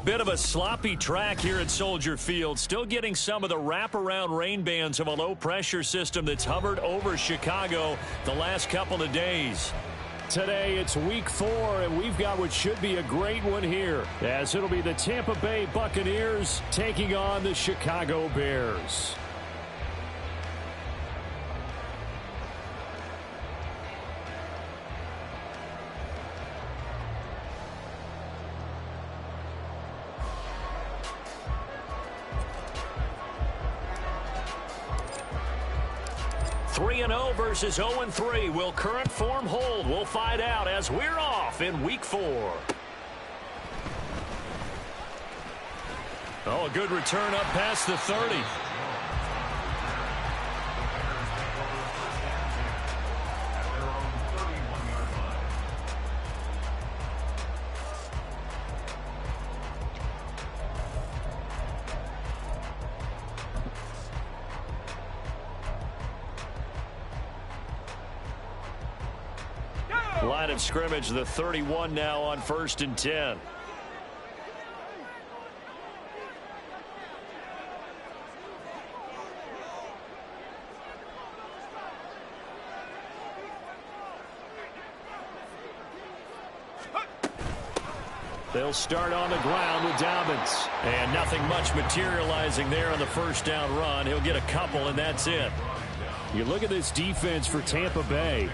Bit of a sloppy track here at Soldier Field. Still getting some of the wraparound rain bands of a low-pressure system that's hovered over Chicago the last couple of days. Today, it's week 4, and we've got what should be a great one here, as it'll be the Tampa Bay Buccaneers taking on the Chicago Bears. Versus 0-3. Will current form hold? We'll find out as we're off in week 4. Oh, a good return up past the 30. Line of scrimmage, the 31 now on 1st and 10. They'll start on the ground with Dobbins. And nothing much materializing there on the first down run. He'll get a couple, and that's it. You look at this defense for Tampa Bay.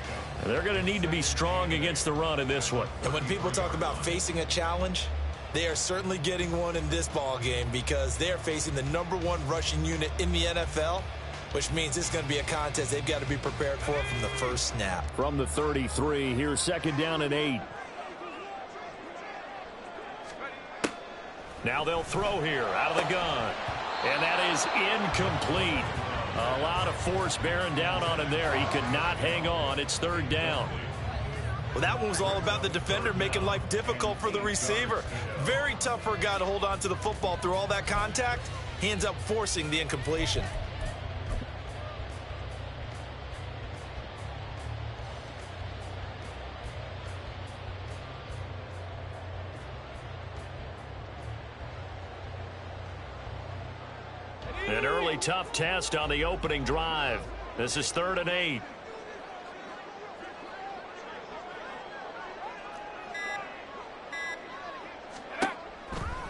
They're going to need to be strong against the run in this one. And when people talk about facing a challenge, they are certainly getting one in this ball game because they are facing the #1 rushing unit in the NFL, which means it's going to be a contest they've got to be prepared for from the first snap. From the 33, here's 2nd down and 8. Now they'll throw here out of the gun. And that is incomplete. A lot of force bearing down on him there. He could not hang on. It's 3rd down. Well, that one was all about the defender making life difficult for the receiver. Very tough for a guy to hold on to the football through all that contact. He ends up forcing the incompletion. An early tough test on the opening drive. This is 3rd and 8.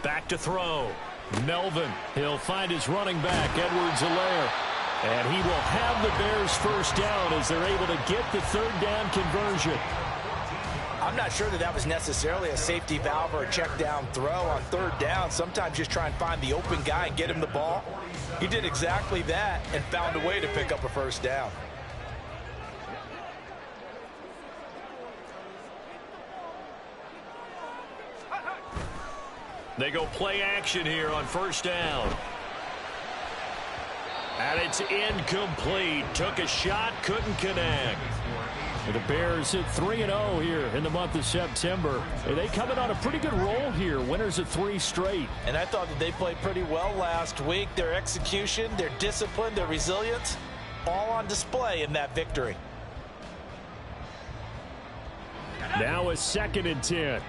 Back to throw. Melvin. He'll find his running back, Edwards-Helaire. And he will have the Bears first down as they're able to get the 3rd down conversion. I'm not sure that was necessarily a safety valve or a check down throw on 3rd down. Sometimes just try and find the open guy and get him the ball. He did exactly that and found a way to pick up a first down. They go play action here on 1st down. And it's incomplete. Took a shot, couldn't connect. The Bears hit 3-0 here in the month of September. They coming on a pretty good roll here. Winners of 3 straight. And I thought that they played pretty well last week. Their execution, their discipline, their resilience, all on display in that victory. Now a 2nd and 10.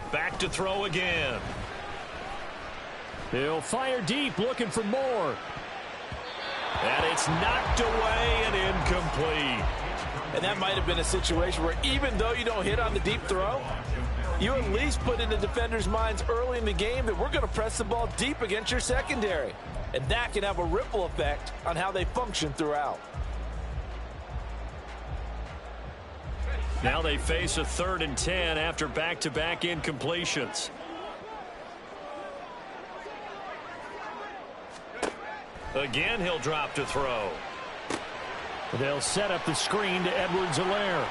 Back to throw again. He'll fire deep, looking for more. And it's knocked away and incomplete. And that might have been a situation where even though you don't hit on the deep throw, you at least put in the defender's minds early in the game that we're going to press the ball deep against your secondary. And that can have a ripple effect on how they function throughout. Now they face a 3rd and 10 after back-to-back incompletions. Again, he'll drop to throw. They'll set up the screen to Edwards-Helaire.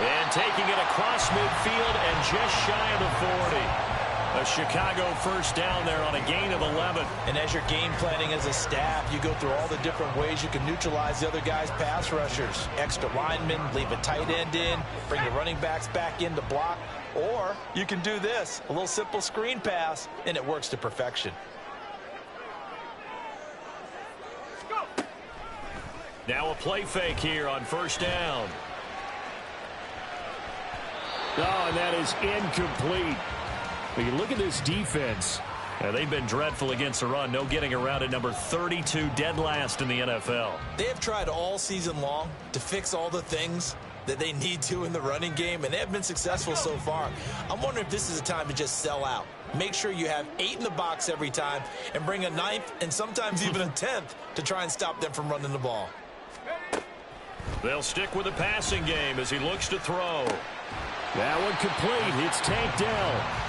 And taking it across midfield and just shy of the 40. A Chicago first down there on a gain of 11. And as you're game planning as a staff, you go through all the different ways you can neutralize the other guy's pass rushers. Extra linemen, leave a tight end in, bring the running backs back in to block. Or you can do this, a little simple screen pass, and it works to perfection. Now a play fake here on first down. Oh, and that is incomplete. But you look at this defense. They've been dreadful against the run. No getting around at number 32, dead last in the NFL. They have tried all season long to fix all the things that they need to in the running game, and they have been successful so far. I'm wondering if this is a time to just sell out. Make sure you have 8 in the box every time and bring a 9th and sometimes even a 10th to try and stop them from running the ball. They'll stick with the passing game as he looks to throw. That one complete. It's tanked down.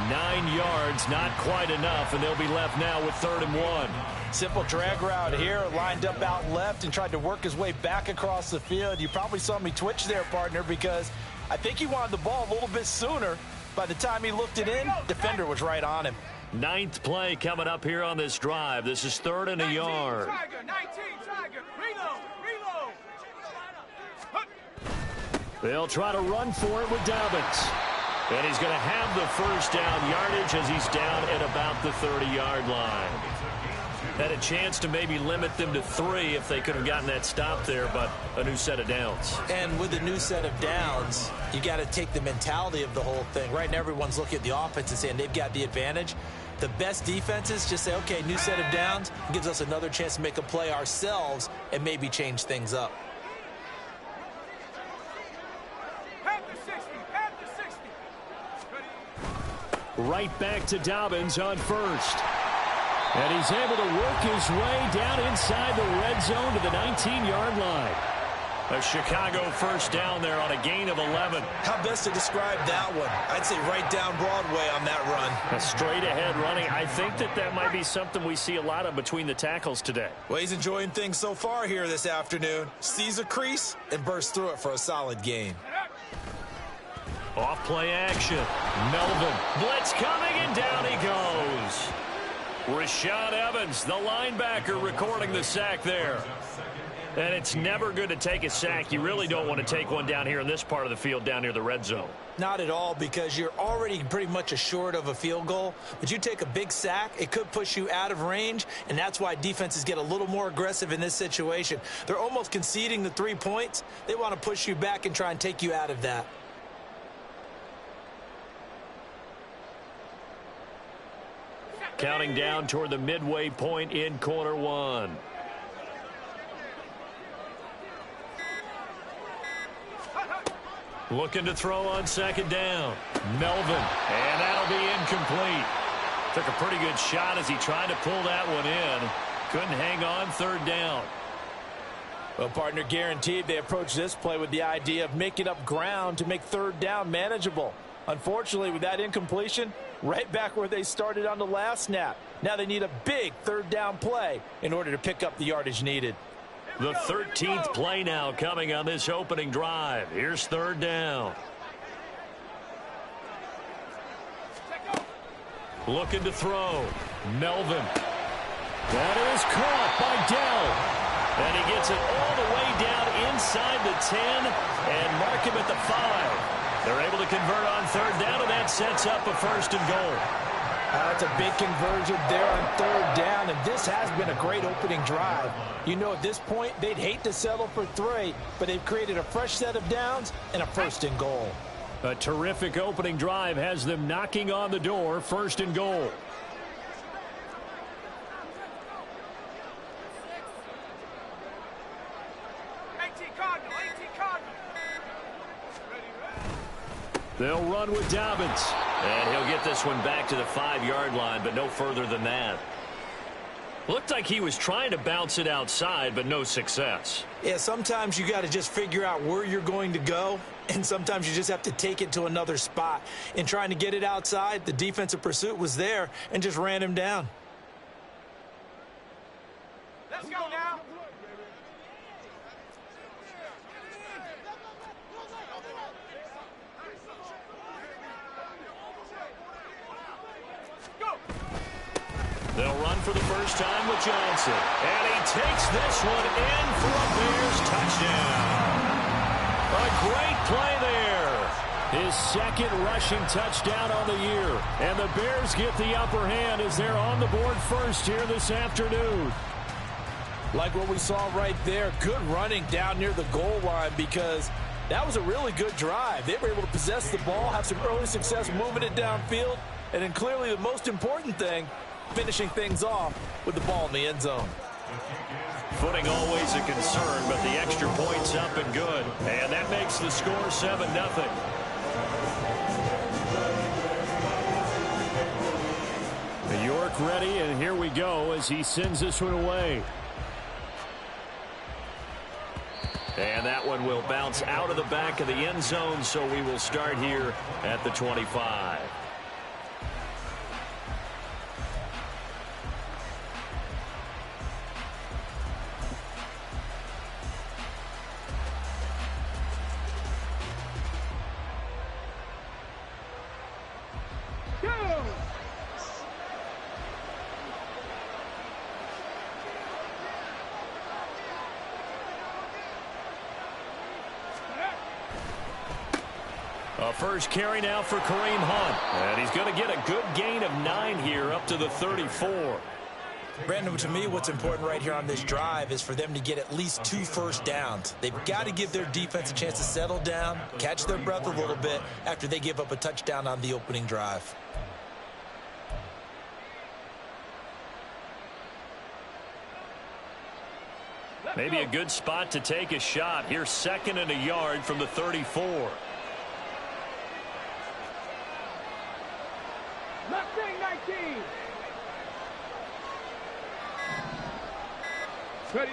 9 yards, not quite enough, and they'll be left now with 3rd and 1. Simple drag route here, lined up out left and tried to work his way back across the field. You probably saw me twitch there, partner, because I think he wanted the ball a little bit sooner. By the time he looked it in, defender was right on him. 9th play coming up here on this drive. This is 3rd and a yard. 19, Tiger, reload. They'll try to run for it with Dobbins. And he's going to have the first down yardage as he's down at about the 30-yard line. Had a chance to maybe limit them to 3 if they could have gotten that stop there, but a new set of downs. And with a new set of downs, you got to take the mentality of the whole thing. Right now, everyone's looking at the offense and saying they've got the advantage. The best defenses just say, okay, new set of downs, gives us another chance to make a play ourselves and maybe change things up. Right back to Dobbins on first. And he's able to work his way down inside the red zone to the 19-yard line. A Chicago first down there on a gain of 11. How best to describe that one? I'd say right down Broadway on that run. A straight-ahead running. I think that might be something we see a lot of between the tackles today. Well, he's enjoying things so far here this afternoon. Sees a crease and bursts through it for a solid gain. Off play action. Melvin. Blitz coming, and down he goes. Rashaan Evans, the linebacker, recording the sack there. And it's never good to take a sack. You really don't want to take one down here in this part of the field down near the red zone. Not at all, because you're already pretty much assured of a field goal. But you take a big sack, it could push you out of range, and that's why defenses get a little more aggressive in this situation. They're almost conceding the 3 points. They want to push you back and try and take you out of that. Counting down toward the midway point in quarter 1. Looking to throw on 2nd down. Melvin. And that'll be incomplete. Took a pretty good shot as he tried to pull that one in. Couldn't hang on 3rd down. Well, partner, guaranteed they approach this play with the idea of making up ground to make 3rd down manageable. Unfortunately, with that incompletion, right back where they started on the last snap. Now they need a big 3rd down play in order to pick up the yardage needed. The 13th play now coming on this opening drive. Here's 3rd down. Looking to throw. Melvin. That is caught by Dell. And he gets it all the way down inside the 10 and mark him at the 5. They're able to convert on 3rd down, and that sets up a 1st and goal. That's a big conversion there on 3rd down, and this has been a great opening drive. You know, at this point, they'd hate to settle for 3, but they've created a fresh set of downs and a 1st and goal. A terrific opening drive has them knocking on the door, 1st and goal. They'll run with Dobbins. And he'll get this one back to the 5-yard line, but no further than that. Looked like he was trying to bounce it outside, but no success. Yeah, sometimes you got to just figure out where you're going to go, and sometimes you just have to take it to another spot. In trying to get it outside, the defensive pursuit was there and just ran him down. Let's go now. They'll run for the first time with Johnson. And he takes this one in for a Bears touchdown. A great play there. His second rushing touchdown on the year. And the Bears get the upper hand as they're on the board first here this afternoon. Like what we saw right there, good running down near the goal line because that was a really good drive. They were able to possess the ball, have some early success moving it downfield, and then clearly the most important thing, finishing things off with the ball in the end zone. Footing always a concern, but the extra point's up and good. And that makes the score 7-0. York ready, and here we go as he sends this one away. And that one will bounce out of the back of the end zone, so we will start here at the 25. First carry now for Kareem Hunt. And he's going to get a good gain of 9 here up to the 34. Brandon, to me, what's important right here on this drive is for them to get at least 2 first downs. They've got to give their defense a chance to settle down, catch their breath a little bit after they give up a touchdown on the opening drive. Maybe a good spot to take a shot. Here's 2nd and a yard from the 34. Left wing 19. Ready.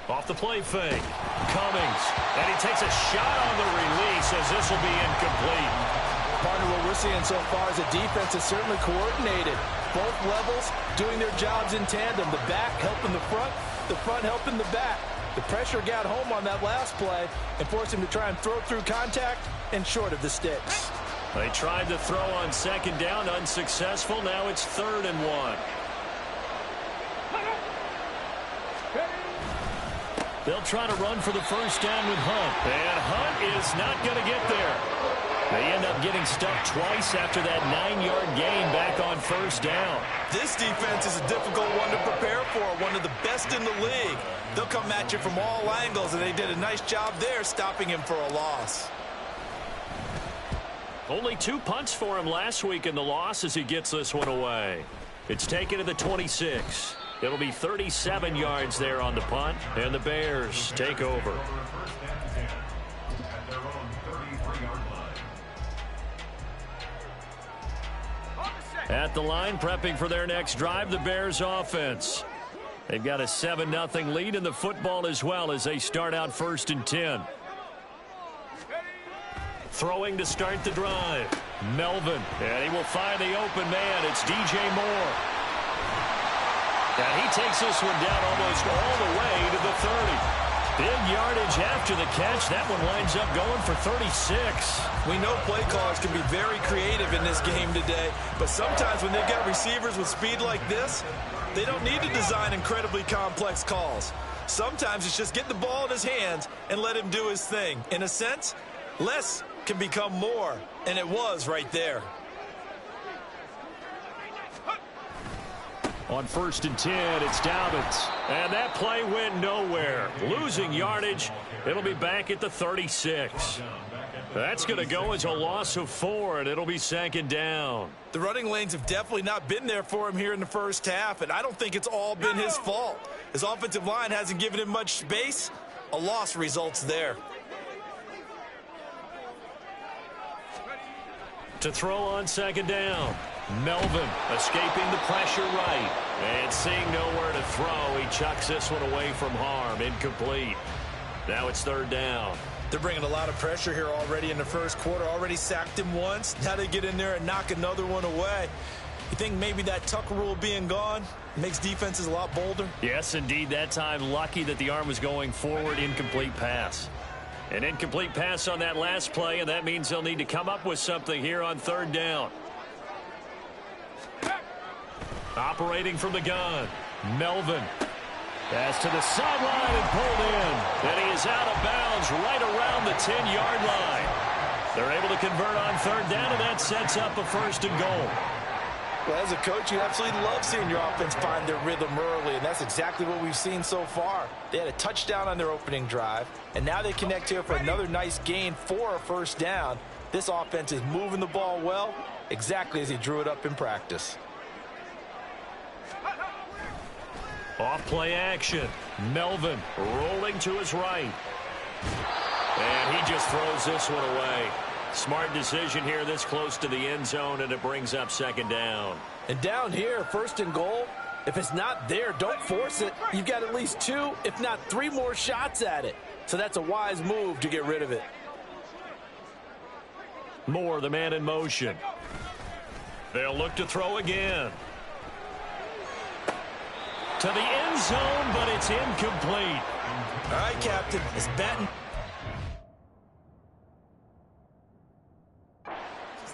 Off the play fake. Cummings. And he takes a shot on the release as this will be incomplete. Partner, what we're seeing so far is the defense is certainly coordinated. Both levels doing their jobs in tandem. The back helping the front helping the back. The pressure got home on that last play and forced him to try and throw through contact and short of the sticks. They tried to throw on 2nd down, unsuccessful. Now it's 3rd and 1. They'll try to run for the first down with Hunt. And Hunt is not going to get there. They end up getting stuck twice after that 9-yard gain back on first down. This defense is a difficult one to prepare for, one of the best in the league. They'll come at you from all angles, and they did a nice job there stopping him for a loss. Only 2 punts for him last week in the loss as he gets this one away. It's taken to the 26. It'll be 37 yards there on the punt, and the Bears take over. At the line, prepping for their next drive, the Bears offense. They've got a 7-0 lead in the football as well as they start out 1st and 10. Throwing to start the drive. Melvin. And he will find the open man. It's DJ Moore. And he takes this one down almost all the way to the 30. Big yardage after the catch. That one winds up going for 36. We know play callers can be very creative in this game today, but sometimes when they've got receivers with speed like this, they don't need to design incredibly complex calls. Sometimes it's just get the ball in his hands and let him do his thing. In a sense, less can become more, and it was right there. On 1st and 10, it's Dobbins. And that play went nowhere. Losing yardage. It'll be back at the 36. That's going to go as a loss of 4, and it'll be 2nd down. The running lanes have definitely not been there for him here in the first half, and I don't think it's all been his fault. His offensive line hasn't given him much space. A loss results there. To throw on 2nd down. Melvin escaping the pressure right. And seeing nowhere to throw, he chucks this one away from harm. Incomplete. Now it's 3rd down. They're bringing a lot of pressure here already in the first quarter. Already sacked him once. Now they get in there and knock another one away. You think maybe that Tucker rule being gone makes defenses a lot bolder? Yes, indeed. That time lucky that the arm was going forward. Incomplete pass. An incomplete pass on that last play, and that means they'll need to come up with something here on 3rd down. Operating from the gun, Melvin. Pass to the sideline and pulled in. And he is out of bounds right around the 10-yard line. They're able to convert on third down, and that sets up a 1st and goal. Well, as a coach, you absolutely love seeing your offense find their rhythm early, and that's exactly what we've seen so far. They had a touchdown on their opening drive, and now they connect here for another nice gain for a 1st down. This offense is moving the ball well, exactly as he drew it up in practice. Off play action. Melvin rolling to his right. And he just throws this one away. Smart decision here this close to the end zone, and it brings up 2nd down. And down here, 1st and goal, if it's not there, don't force it. You've got at least 2, if not 3 more shots at it. So that's a wise move to get rid of it. Moore, the man in motion. They'll look to throw again. To the end zone, but it's incomplete. All right, Captain, it's batting.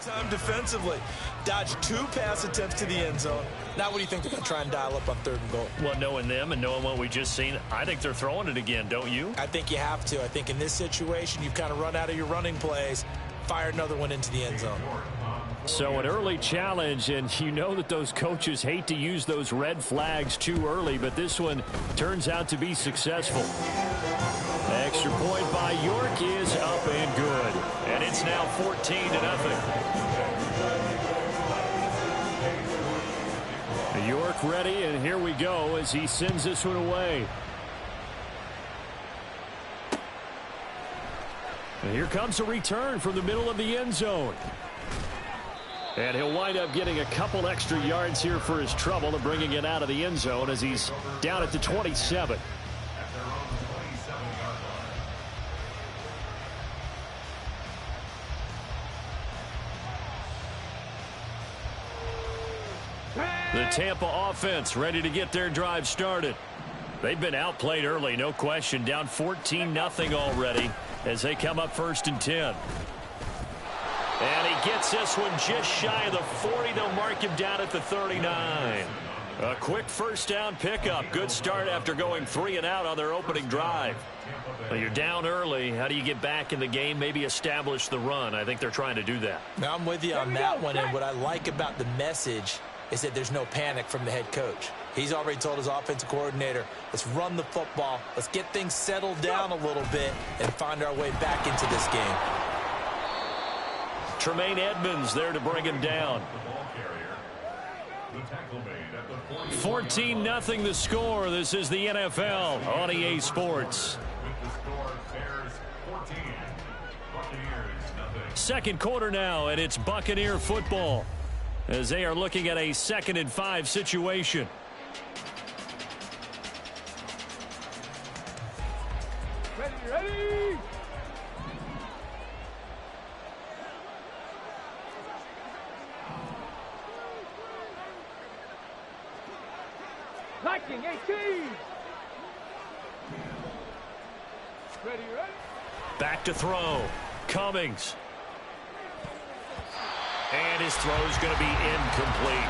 Time defensively. Dodged 2 pass attempts to the end zone. Now what do you think they're going to try and dial up on 3rd and goal? Well, knowing them and knowing what we just seen, I think they're throwing it again, don't you? I think you have to. I think in this situation, you've kind of run out of your running plays. Fire another one into the end zone. So an early challenge, and you know that those coaches hate to use those red flags too early, but this one turns out to be successful. Extra point by York is up and good. And it's now 14-0. York ready, and here we go as he sends this one away. And here comes a return from the middle of the end zone. And he'll wind up getting a couple extra yards here for his trouble and bringing it out of the end zone as he's down at the 27. The Tampa offense ready to get their drive started. They've been outplayed early, no question. Down 14-0 already as they come up 1st and 10. And he gets this one just shy of the 40. They'll mark him down at the 39. A quick 1st down pickup. Good start after going 3 and out on their opening drive. Well, you're down early. How do you get back in the game? Maybe establish the run. I think they're trying to do that. Now, I'm with you on that one, and what I like about the message is that there's no panic from the head coach. He's already told his offensive coordinator, let's run the football, let's get things settled down a little bit and find our way back into this game. Tremaine Edmonds there to bring him down. 14-0 the score. This is the NFL on EA Sports. 2nd quarter now, and it's Buccaneer football as they are looking at a 2nd and 5 situation. Ready! 19-18. Ready. Back to throw. Cummings. And his throw is going to be incomplete.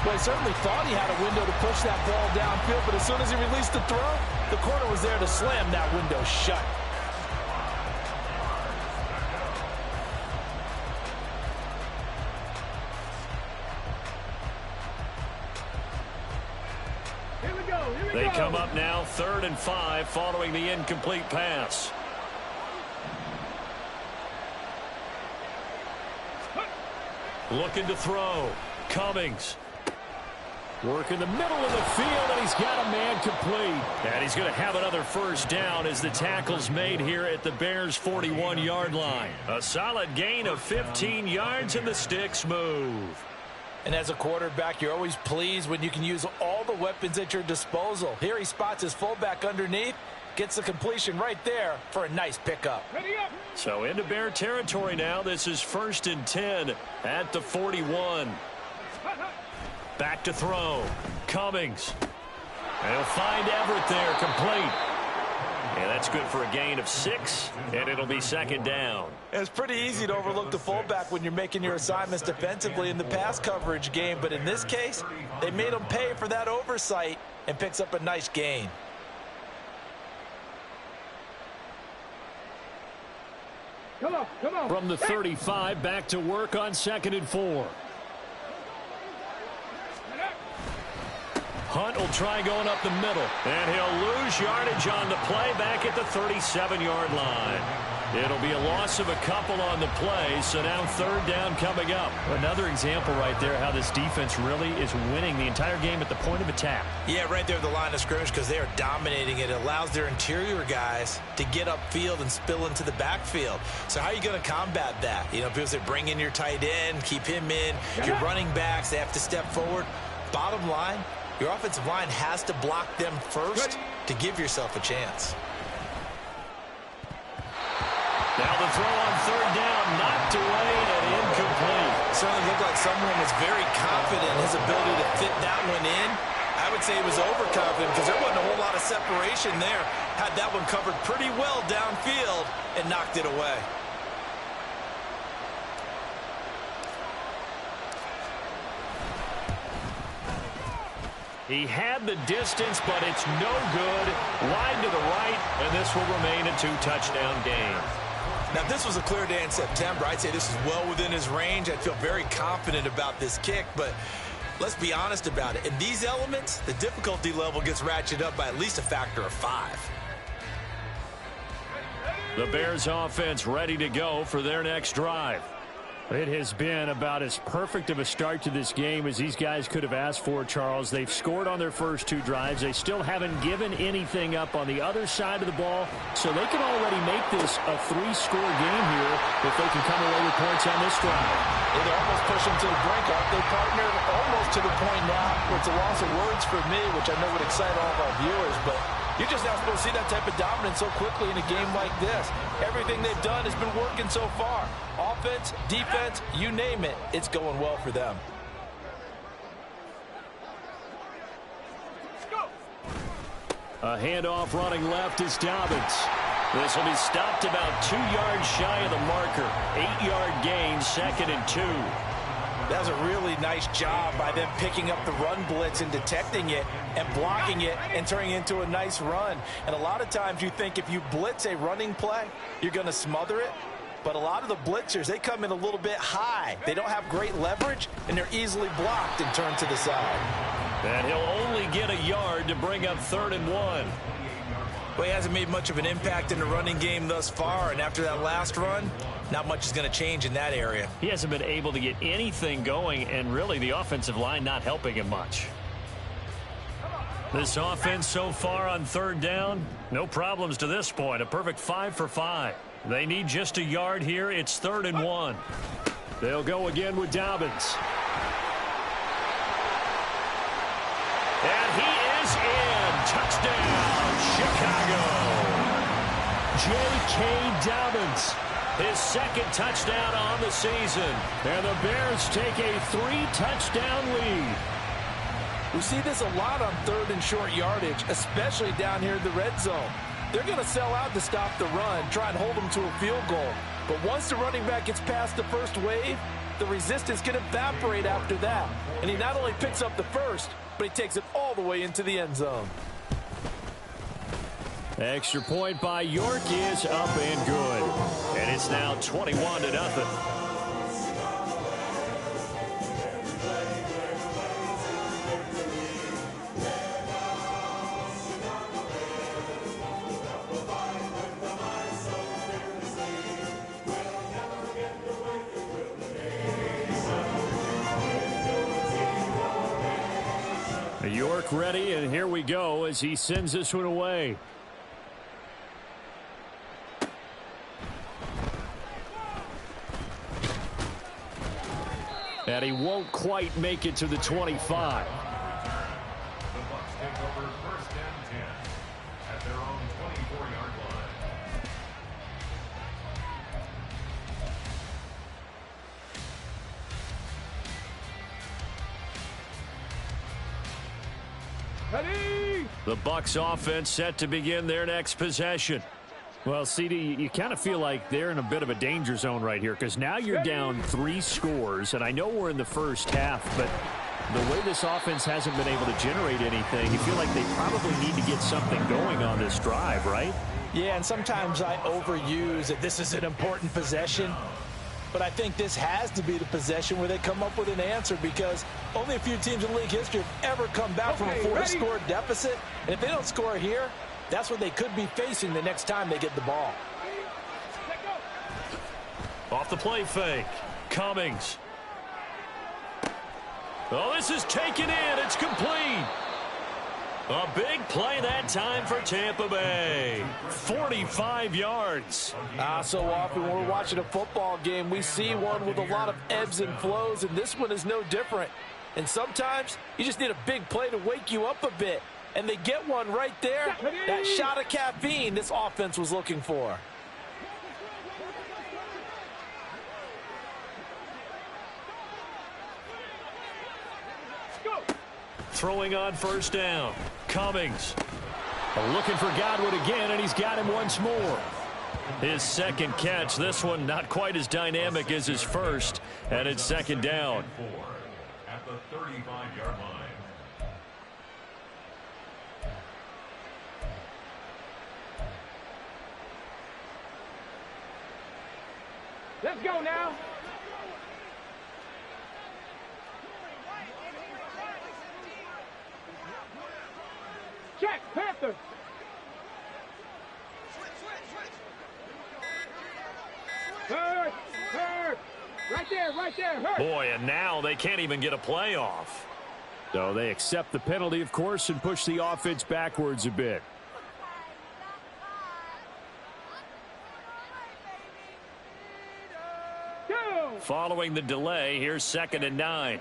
Well, he certainly thought he had a window to push that ball downfield, but as soon as he released the throw, the corner was there to slam that window shut. They come up now 3rd and 5 following the incomplete pass. Looking to throw. Cummings. Work in the middle of the field, and he's got a man complete. And he's going to have another 1st down as the tackle's made here at the Bears' 41-yard line. A solid gain of 15 yards, and the sticks move. And as a quarterback, you're always pleased when you can use all the weapons at your disposal. Here he spots his fullback underneath, gets the completion right there for a nice pickup. So into Bear territory now. This is 1st and 10 at the 41. Back to throw. Cummings. And he'll find Everett there, complete. And that's good for a gain of 6, and it'll be second down. It's pretty easy to overlook the fullback when you're making your assignments defensively in the pass coverage game, but in this case, they made him pay for that oversight and picks up a nice gain. Come on, come on. From the 35, back to work on 2nd and 4. Hunt will try going up the middle. And he'll lose yardage on the play back at the 37-yard line. It'll be a loss of a couple on the play, so now 3rd down coming up. Another example right there how this defense really is winning the entire game at the point of attack. Yeah, right there at the line of scrimmage because they are dominating it. It allows their interior guys to get upfield and spill into the backfield. So how are you going to combat that? You know, people say bring in your tight end, keep him in. Your running backs, they have to step forward. Bottom line, your offensive line has to block them first to give yourself a chance. Now the throw on 3rd down, knocked away and incomplete. Certainly looked like someone was very confident in his ability to fit that one in. I would say he was overconfident because there wasn't a whole lot of separation there. Had that one covered pretty well downfield and knocked it away. He had the distance, but it's no good. Wide to the right, and this will remain a 2-touchdown game. Now, if this was a clear day in September, I'd say this is well within his range. I'd feel very confident about this kick, but let's be honest about it. In these elements, the difficulty level gets ratcheted up by at least a factor of 5. The Bears offense ready to go for their next drive. It has been about as perfect of a start to this game as these guys could have asked for, Charles. They've scored on their first 2 drives. They still haven't given anything up on the other side of the ball, so they can already make this a 3-score game here if they can come away with points on this drive. They're almost pushing to the brink. They partnered almost to the point now where it's a loss of words for me, which I know would excite all of our viewers, but you're just not supposed to see that type of dominance so quickly in a game like this. Everything they've done has been working so far. Offense, defense, you name it, it's going well for them. A handoff running left is Dobbins. This will be stopped about 2 yards shy of the marker. 8-yard gain, 2nd and 2. That was a really nice job by them picking up the run blitz and detecting it and blocking it and turning it into a nice run. And a lot of times you think if you blitz a running play, you're going to smother it. But a lot of the blitzers, they come in a little bit high. They don't have great leverage, and they're easily blocked and turned to the side. And he'll only get a yard to bring up 3rd and 1. Well, he hasn't made much of an impact in the running game thus far, and after that last run, not much is going to change in that area. He hasn't been able to get anything going, and really the offensive line not helping him much. This offense so far on 3rd down, no problems to this point. A perfect 5 for 5. They need just a yard here. It's 3rd and 1. They'll go again with Dobbins. And he is in. Touchdown, Chicago. J.K. Dobbins. His 2nd touchdown on the season. And the Bears take a 3-touchdown lead. We see this a lot on 3rd and short yardage, especially down here in the red zone. They're going to sell out to stop the run, try and hold them to a field goal. But once the running back gets past the first wave, the resistance can evaporate after that. And he not only picks up the first, but he takes it all the way into the end zone. Extra point by York is up and good. And it's now 21-0. York ready, and here we go as he sends this one away. And he won't quite make it to the 25. Ready? The Bucs offense set to begin their next possession. Well, CD, you kind of feel like they're in a bit of a danger zone right here because now you're down 3 scores, and I know we're in the first half, but the way this offense hasn't been able to generate anything, you feel like they probably need to get something going on this drive, right? Yeah, and sometimes I overuse that this is an important possession, but I think this has to be the possession where they come up with an answer because only a few teams in league history have ever come back from a 4-score deficit, and if they don't score here, that's what they could be facing the next time they get the ball. Off the play fake. Cummings. Oh, this is taken in. It's complete. A big play that time for Tampa Bay. 45 yards. So often when we're watching a football game, we see one with a lot of ebbs and flows, and this one is no different. And sometimes you just need a big play to wake you up a bit. And they get one right there. That shot of caffeine this offense was looking for. Throwing on first down. Cummings. Looking for Godwin again, and he's got him once more. His second catch. This one not quite as dynamic as his first. And it's second down. At the 35-yard line. Let's go now. Check, Panthers. Hurt. Right there, hurt. Boy, and now they can't even get a play off. So they accept the penalty, of course, and push the offense backwards a bit. Following the delay, here's 2nd and 9.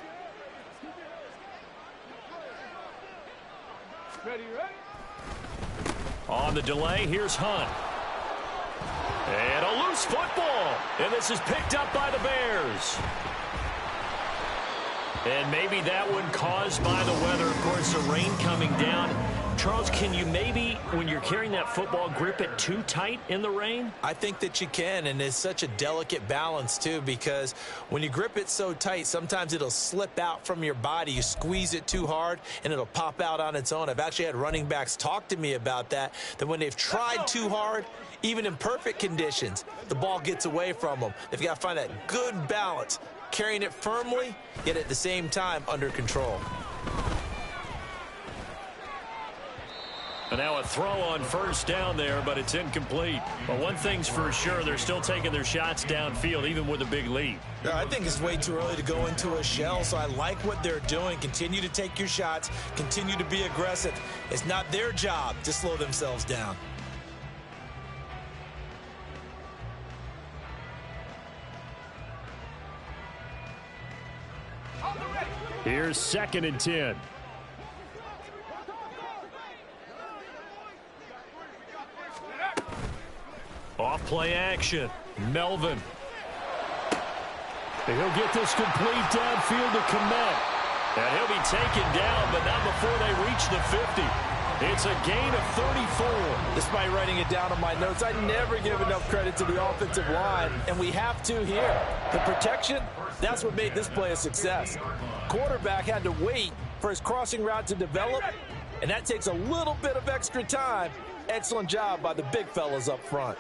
Ready. On the delay, here's Hunt. And a loose football. And this is picked up by the Bears. And maybe that one caused by the weather. Of course, the rain coming down. Charles, can you maybe, when you're carrying that football, grip it too tight in the rain? I think that you can, and it's such a delicate balance, too, because when you grip it so tight, sometimes it'll slip out from your body. You squeeze it too hard, and it'll pop out on its own. I've actually had running backs talk to me about that when they've tried too hard, even in perfect conditions, the ball gets away from them. They've got to find that good balance, carrying it firmly, yet at the same time under control. And now a throw on first down there, but it's incomplete. But one thing's for sure, they're still taking their shots downfield, even with a big lead. I think it's way too early to go into a shell, so I like what they're doing. Continue to take your shots. Continue to be aggressive. It's not their job to slow themselves down. Here's 2nd and 10. Off play action. Melvin. He'll get this complete downfield to Komet. And he'll be taken down, but not before they reach the 50. It's a gain of 34. Despite writing it down on my notes, I never give enough credit to the offensive line, and we have to here. The protection, that's what made this play a success. Quarterback had to wait for his crossing route to develop, and that takes a little bit of extra time. Excellent job by the big fellas up front.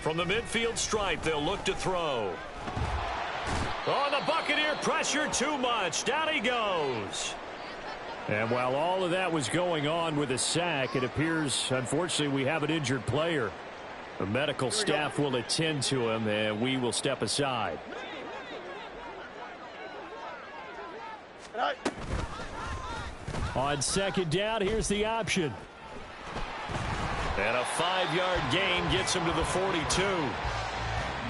From the midfield stripe, they'll look to throw. Oh, the Buccaneer pressure too much. Down he goes. And while all of that was going on with a sack, it appears, unfortunately, we have an injured player. The medical staff will attend to him, and we will step aside. On 2nd down, here's the option. And a 5-yard gain gets him to the 42.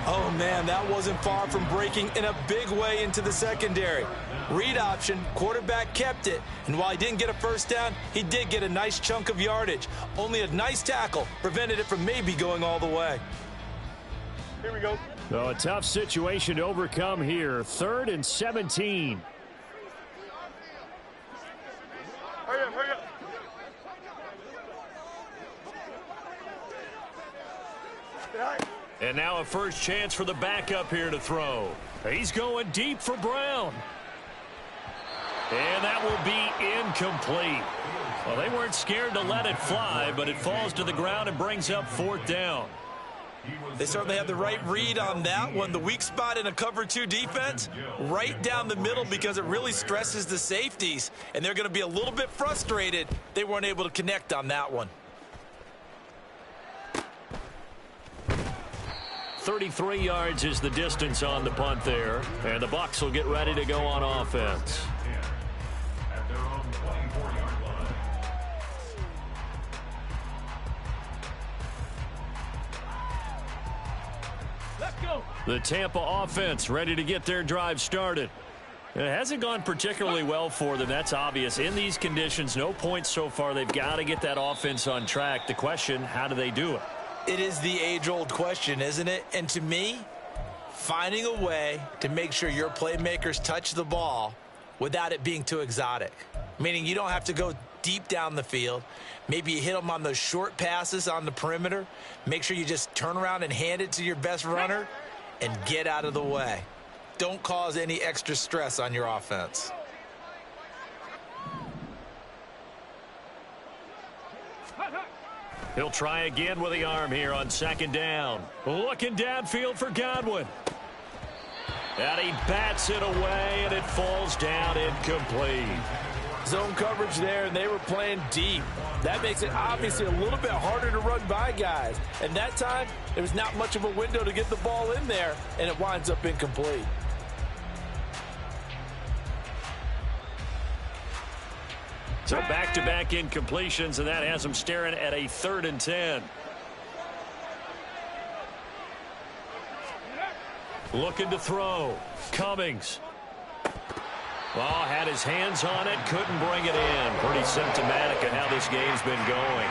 Oh, man, that wasn't far from breaking in a big way into the secondary. Read option, quarterback kept it, and while he didn't get a first down, he did get a nice chunk of yardage. Only a nice tackle prevented it from maybe going all the way. Here we go. So a tough situation to overcome here. 3rd and 17. Hurry up, hurry up. And now a first chance for the backup here to throw. He's going deep for Brown. And that will be incomplete. Well, they weren't scared to let it fly, but it falls to the ground and brings up 4th down. They certainly have the right read on that one. The weak spot in a cover 2 defense, right down the middle, because it really stresses the safeties. And they're going to be a little bit frustrated they weren't able to connect on that one. 33 yards is the distance on the punt there. And the Bucs will get ready to go on offense. At their own 24-yard line. Let's go. The Tampa offense ready to get their drive started. It hasn't gone particularly well for them. That's obvious. In these conditions, no points so far. They've got to get that offense on track. The question, how do they do it? It is the age-old question, isn't it? And to me, finding a way to make sure your playmakers touch the ball without it being too exotic. Meaning you don't have to go deep down the field. Maybe you hit them on those short passes on the perimeter. Make sure you just turn around and hand it to your best runner and get out of the way. Don't cause any extra stress on your offense. He'll try again with the arm here on 2nd down. Looking downfield for Godwin. And he bats it away, and it falls down incomplete. Zone coverage there, and they were playing deep. That makes it obviously a little bit harder to run by guys. And that time, there was not much of a window to get the ball in there, and it winds up incomplete. So back-to-back incompletions, and that has them staring at a 3rd and 10. Looking to throw. Cummings. Well, had his hands on it, couldn't bring it in. Pretty symptomatic of how this game's been going.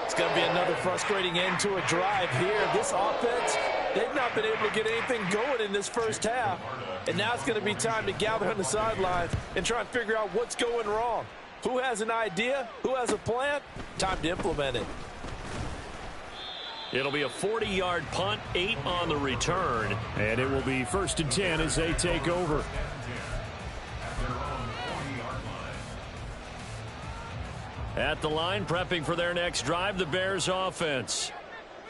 It's going to be another frustrating end to a drive here. This offense, they've not been able to get anything going in this first half. And now it's going to be time to gather on the sidelines and try and figure out what's going wrong. Who has an idea? Who has a plan? Time to implement it. It'll be a 40-yard punt, 8 on the return. And it will be 1st and 10 as they take over. At the line, prepping for their next drive, the Bears offense.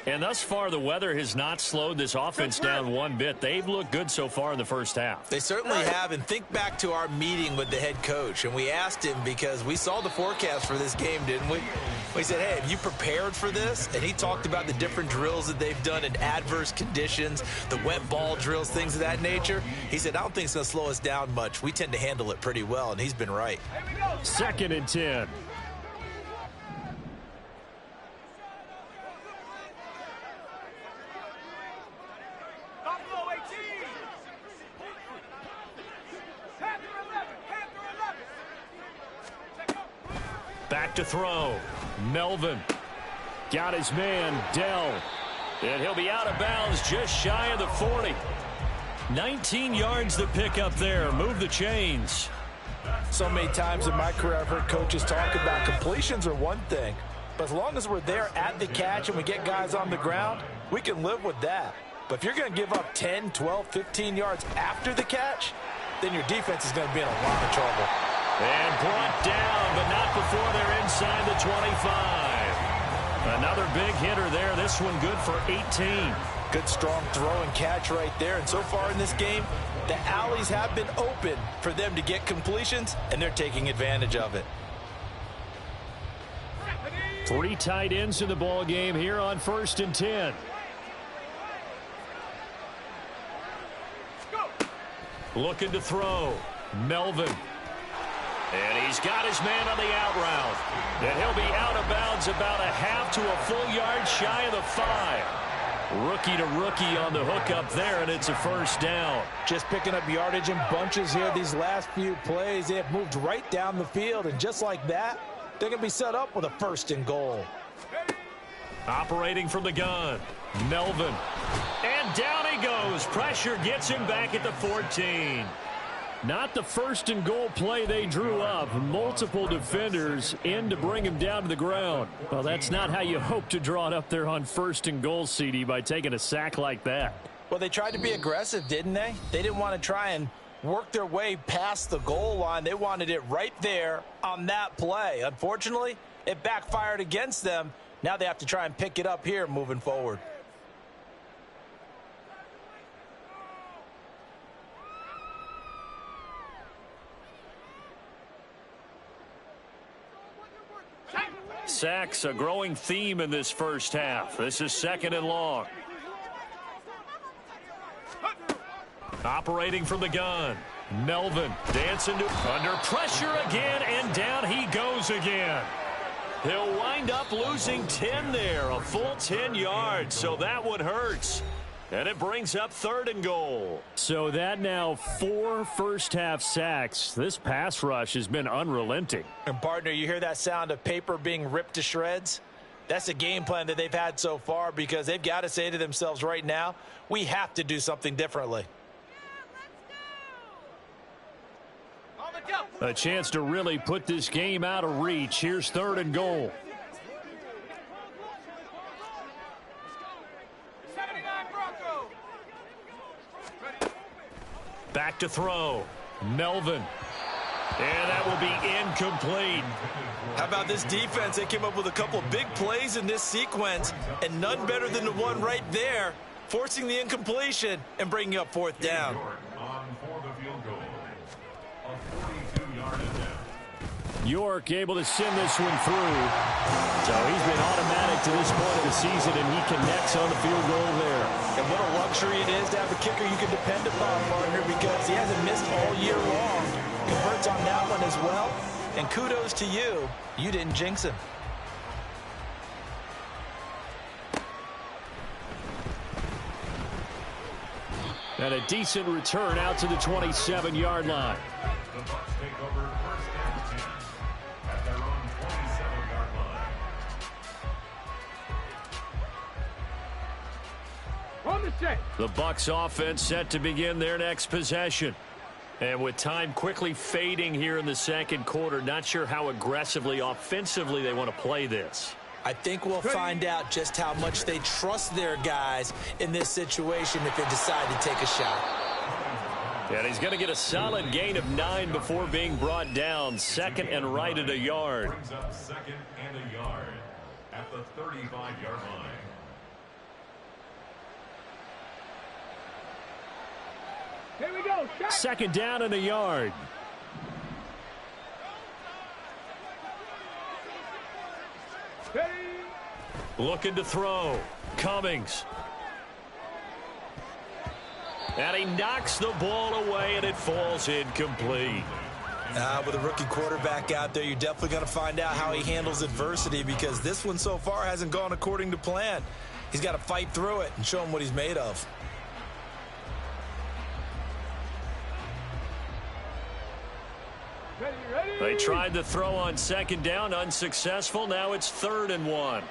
And thus far, the weather has not slowed this offense down one bit. They've looked good so far in the first half. They certainly have, and think back to our meeting with the head coach, and we asked him because we saw the forecast for this game, didn't we? We said, hey, have you prepared for this? And he talked about the different drills that they've done in adverse conditions, the wet ball drills, things of that nature. He said, I don't think it's going to slow us down much. We tend to handle it pretty well, and he's been right. 2nd and 10. Back to throw. Melvin. Got his man, Dell. And he'll be out of bounds just shy of the 40. 19 yards to pick up there. Move the chains. So many times in my career I've heard coaches talk about completions are one thing. But as long as we're there at the catch and we get guys on the ground, we can live with that. But if you're going to give up 10, 12, 15 yards after the catch, then your defense is going to be in a lot of trouble. And brought down, but not before they're inside the 25. Another big hitter there. This one good for 18. Good strong throw and catch right there. And so far in this game, the alleys have been open for them to get completions, and they're taking advantage of it. 3 tight ends in the ball game here on 1st and 10. Looking to throw. Melvin. And he's got his man on the out route. And he'll be out of bounds about a half to a full yard shy of the 5. Rookie to rookie on the hook up there, and it's a 1st down. Just picking up yardage in bunches here these last few plays. They have moved right down the field, and just like that, they're going to be set up with a 1st and goal. Operating from the gun. Melvin. And And down he goes. Pressure gets him back at the 14. Not the first and goal play they drew up. Multiple defenders in to bring him down to the ground. Well, that's not how you hope to draw it up there on first and goal, CD, by taking a sack like that. Well, they tried to be aggressive, didn't they? They didn't want to try and work their way past the goal line. They wanted it right there on that play. Unfortunately, it backfired against them. Now they have to try and pick it up here moving forward. Sacks, a growing theme in this first half. This is 2nd and long. Operating from the gun. Melvin dancing under pressure again, and down he goes again. He'll wind up losing 10 there, a full 10 yards, so that one hurts. And it brings up 3rd and goal. So that now 4 first-half sacks. This pass rush has been unrelenting. And, partner, you hear that sound of paper being ripped to shreds? That's a game plan that they've had so far because they've got to say to themselves right now, we have to do something differently. A chance to really put this game out of reach. Here's 3rd and goal. Back to throw. Melvin. And that will be incomplete. How about this defense? They came up with a couple of big plays in this sequence, and none better than the one right there, forcing the incompletion and bringing up 4th down. On for the field goal. A 42-yard attempt. York able to send this one through. So he's been automatic to this point of the season, and he connects on the field goal there. And what a luxury it is to have a kicker you can depend upon, partner, because he hasn't missed all year long. Converts on that one as well. And kudos to you. You didn't jinx him. And a decent return out to the 27-yard line. The Bucs take over 1st and 10 at their own 27-yard line. On the set. The Bucs offense set to begin their next possession. And with time quickly fading here in the 2nd quarter, not sure how aggressively, offensively they want to play this. I think we'll find out just how much they trust their guys in this situation if they decide to take a shot. And he's going to get a solid gain of 9 before being brought down. 2nd and right at a yard. Brings up 2nd and a yard at the 35-yard line. Here we go. Shot. 2nd down and a yard. Hey. Looking to throw. Cummings. And he knocks the ball away, and it falls incomplete. With a rookie quarterback out there, you're definitely going to find out how he handles adversity because this one so far hasn't gone according to plan. He's got to fight through it and show him what he's made of. Ready, ready. They tried the throw on 2nd down, unsuccessful. Now it's 3rd and 1.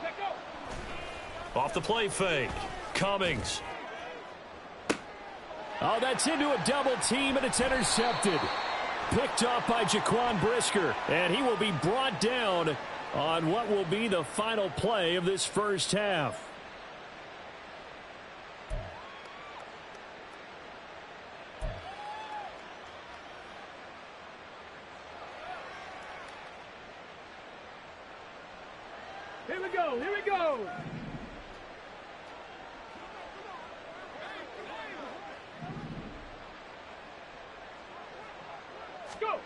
Let go. Off the play fake. Cummings. Oh, that's into a double team, and it's intercepted. Picked off by Jaquan Brisker, and he will be brought down on what will be the final play of this first half. Here we go. Here we go. Go.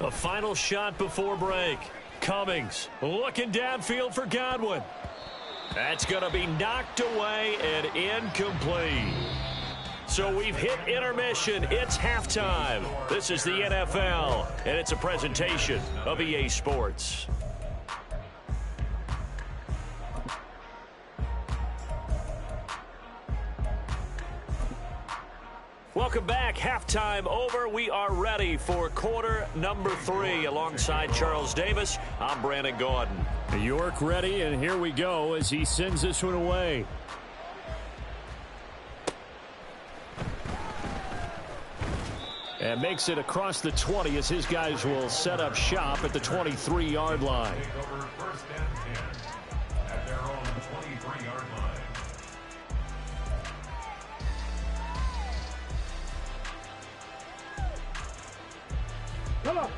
A final shot before break. Cummings looking downfield for Godwin. That's going to be knocked away and incomplete. So we've hit intermission. It's halftime. This is the NFL, and it's a presentation of EA Sports. Welcome back. Halftime over. We are ready for quarter number 3. Alongside Charles Davis, I'm Brandon Gordon. York ready, and here we go as he sends this one away. And makes it across the 20 as his guys will set up shop at the 23-yard line. Take over first and 10 at their own 23-yard line.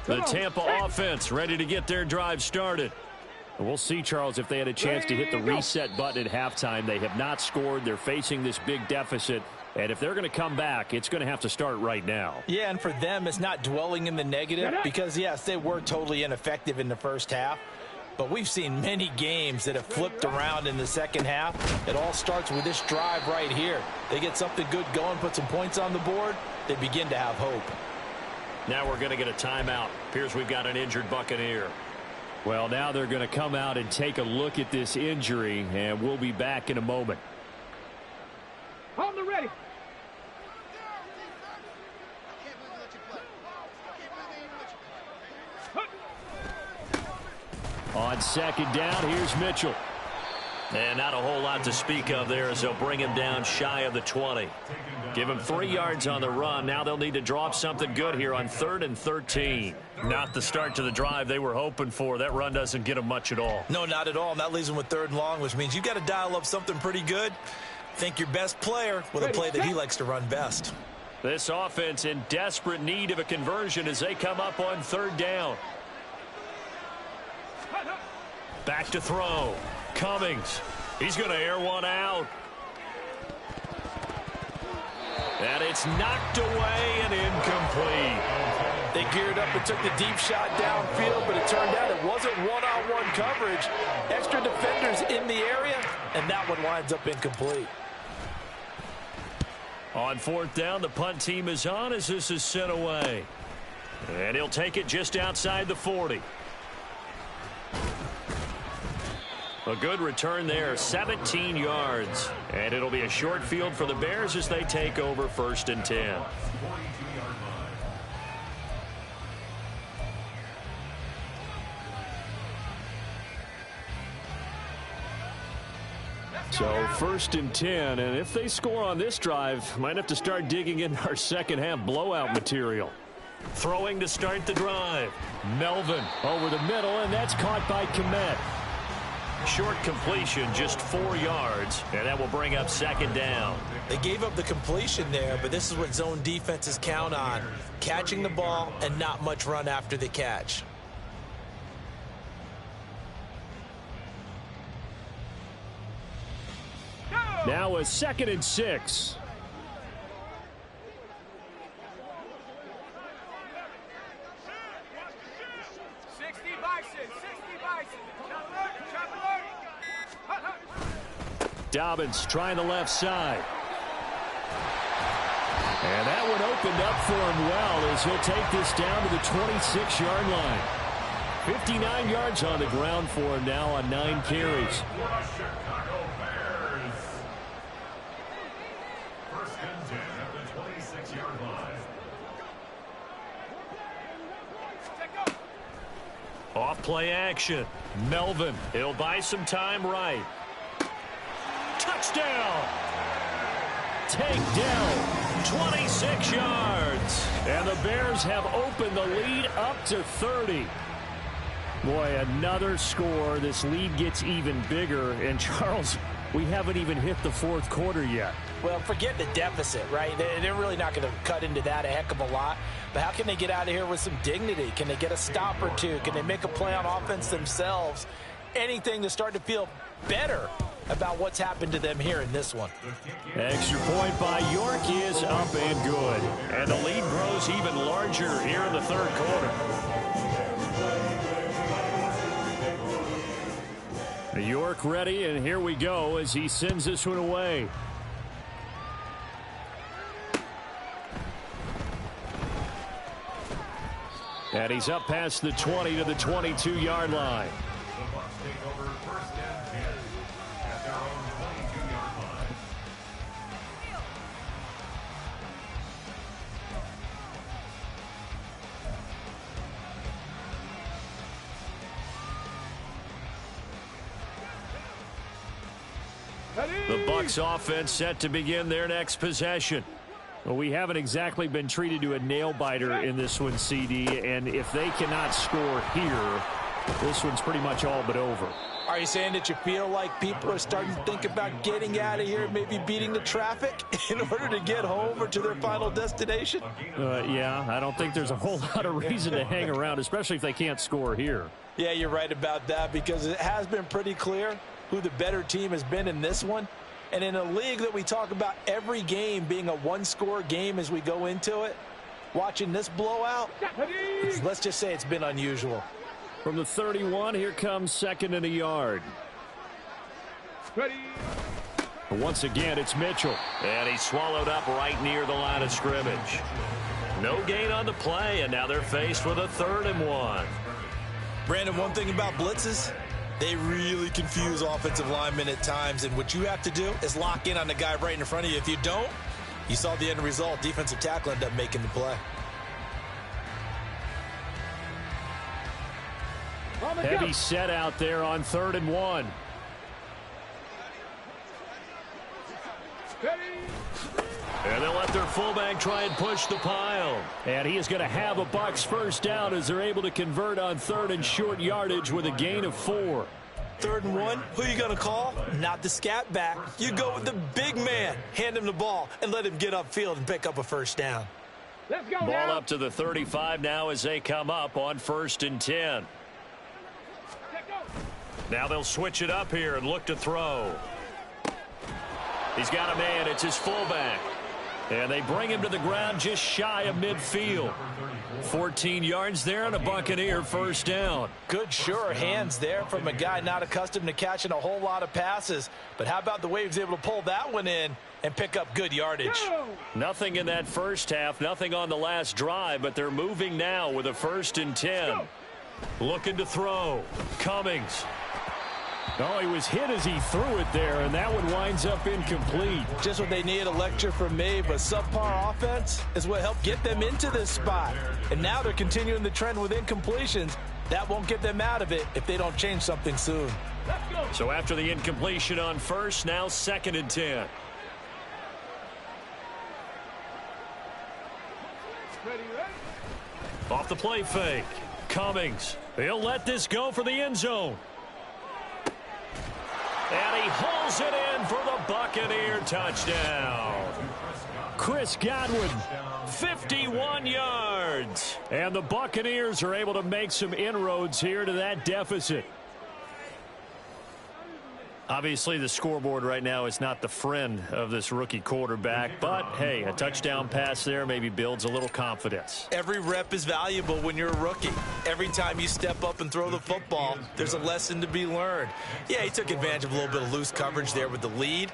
The Tampa offense ready to get their drive started. We'll see, Charles, if they had a chance to hit the reset button at halftime. They have not scored. They're facing this big deficit. And if they're going to come back, it's going to have to start right now. Yeah, and for them, it's not dwelling in the negative because, yes, they were totally ineffective in the first half. But we've seen many games that have flipped around in the second half. It all starts with this drive right here. They get something good going, put some points on the board, they begin to have hope. Now we're going to get a timeout. Appears we've got an injured Buccaneer. Well, now they're going to come out and take a look at this injury, and we'll be back in a moment. Hold the ready. On second down, here's Mitchell. And not a whole lot to speak of there as they'll bring him down shy of the 20. Give him 3 yards on the run. Now they'll need to drop something good here on 3rd and 13. Not the start to the drive they were hoping for. That run doesn't get them much at all. No, not at all. And that leaves them with 3rd and long, which means you got to dial up something pretty good. Think your best player with a play that he likes to run best. This offense in desperate need of a conversion as they come up on 3rd down. Back to throw. Cummings. He's going to air one out. And it's knocked away and incomplete. They geared up and took the deep shot downfield, but it turned out it wasn't one-on-one coverage. Extra defenders in the area, and that one winds up incomplete. On 4th down, the punt team is on as this is sent away. And he'll take it just outside the 40. A good return there, 17 yards. And it'll be a short field for the Bears as they take over 1st and 10. So 1st and 10, and if they score on this drive, might have to start digging in our second half blowout material. Throwing to start the drive. Melvin over the middle, and that's caught by Komet. Short completion, just 4 yards, and that will bring up 2nd down. They gave up the completion there, but this is what zone defenses count on. Catching the ball and not much run after the catch. Now a 2nd and 6. Dobbins trying the left side. And that one opened up for him well as he'll take this down to the 26-yard line. 59 yards on the ground for him now on 9 carries. First and 10 at the 26-yard line. Off play action. Melvin. He'll buy some time right. Touchdown. Takedown. 26 yards. And the Bears have opened the lead up to 30. Boy, another score. This lead gets even bigger. And, Charles, we haven't even hit the 4th quarter yet. Well, forget the deficit, right? They're really not going to cut into that a heck of a lot. But how can they get out of here with some dignity? Can they get a stop or two? Can they make a play on offense themselves? Anything to start to feel better about what's happened to them here in this one. Extra point by York is up and good. And the lead grows even larger here in the 3rd quarter. York ready, and here we go as he sends this one away. And he's up past the 20 to the 22-yard line. The Bucs take over first and 10 at their own 22-yard line. The Bucs offense set to begin their next possession. Well, we haven't exactly been treated to a nail-biter in this one, CD, and if they cannot score here, this one's pretty much all but over. Are you saying that you feel like people are starting to think about getting out of here, maybe beating the traffic in order to get home or to their final destination? Yeah, I don't think there's a whole lot of reason to hang around, especially if they can't score here. Yeah, you're right about that, because it has been pretty clear who the better team has been in this one. And in a league that we talk about every game being a one-score game as we go into it, watching this blowout, let's just say it's been unusual. From the 31, here comes 2nd and a yard. Ready. Once again, it's Mitchell. And he's swallowed up right near the line of scrimmage. No gain on the play, and now they're faced with a 3rd and 1. Brandon, one thing about blitzes, they really confuse offensive linemen at times, and what you have to do is lock in on the guy right in front of you. If you don't, you saw the end result. Defensive tackle ended up making the play. Heavy set out there on 3rd and 1. And they'll let their fullback try and push the pile. And he is going to have a Bucs first down as they're able to convert on 3rd and short yardage with a gain of 4. 3rd and 1, who are you going to call? Not the scat back. You go with the big man. Hand him the ball and let him get upfield and pick up a first down. Let's go Ball now. up to the 35 now as they come up on 1st and 10. Now they'll switch it up here and look to throw. He's got a man. It's his fullback. And they bring him to the ground just shy of midfield. 14 yards there and a Buccaneer first down. Good, sure hands there from a guy not accustomed to catching a whole lot of passes. But how about the way he was able to pull that one in and pick up good yardage? Nothing in that first half, nothing on the last drive, but they're moving now with a 1st and 10. Looking to throw. Cummings. Oh, he was hit as he threw it there, and that one winds up incomplete. Just what they need, a lecture from me, but subpar offense is what helped get them into this spot. And now they're continuing the trend with incompletions. That won't get them out of it if they don't change something soon. So after the incompletion on 1st, now 2nd and 10. Off the play fake. Cummings. He'll let this go for the end zone. And he hauls it in for the Buccaneer touchdown. Chris Godwin. 51 yards. And the Buccaneers are able to make some inroads here to that deficit. Obviously, the scoreboard right now is not the friend of this rookie quarterback. But, hey, a touchdown pass there maybe builds a little confidence. Every rep is valuable when you're a rookie. Every time you step up and throw the football, there's a lesson to be learned. Yeah, he took advantage of a little bit of loose coverage there with the lead.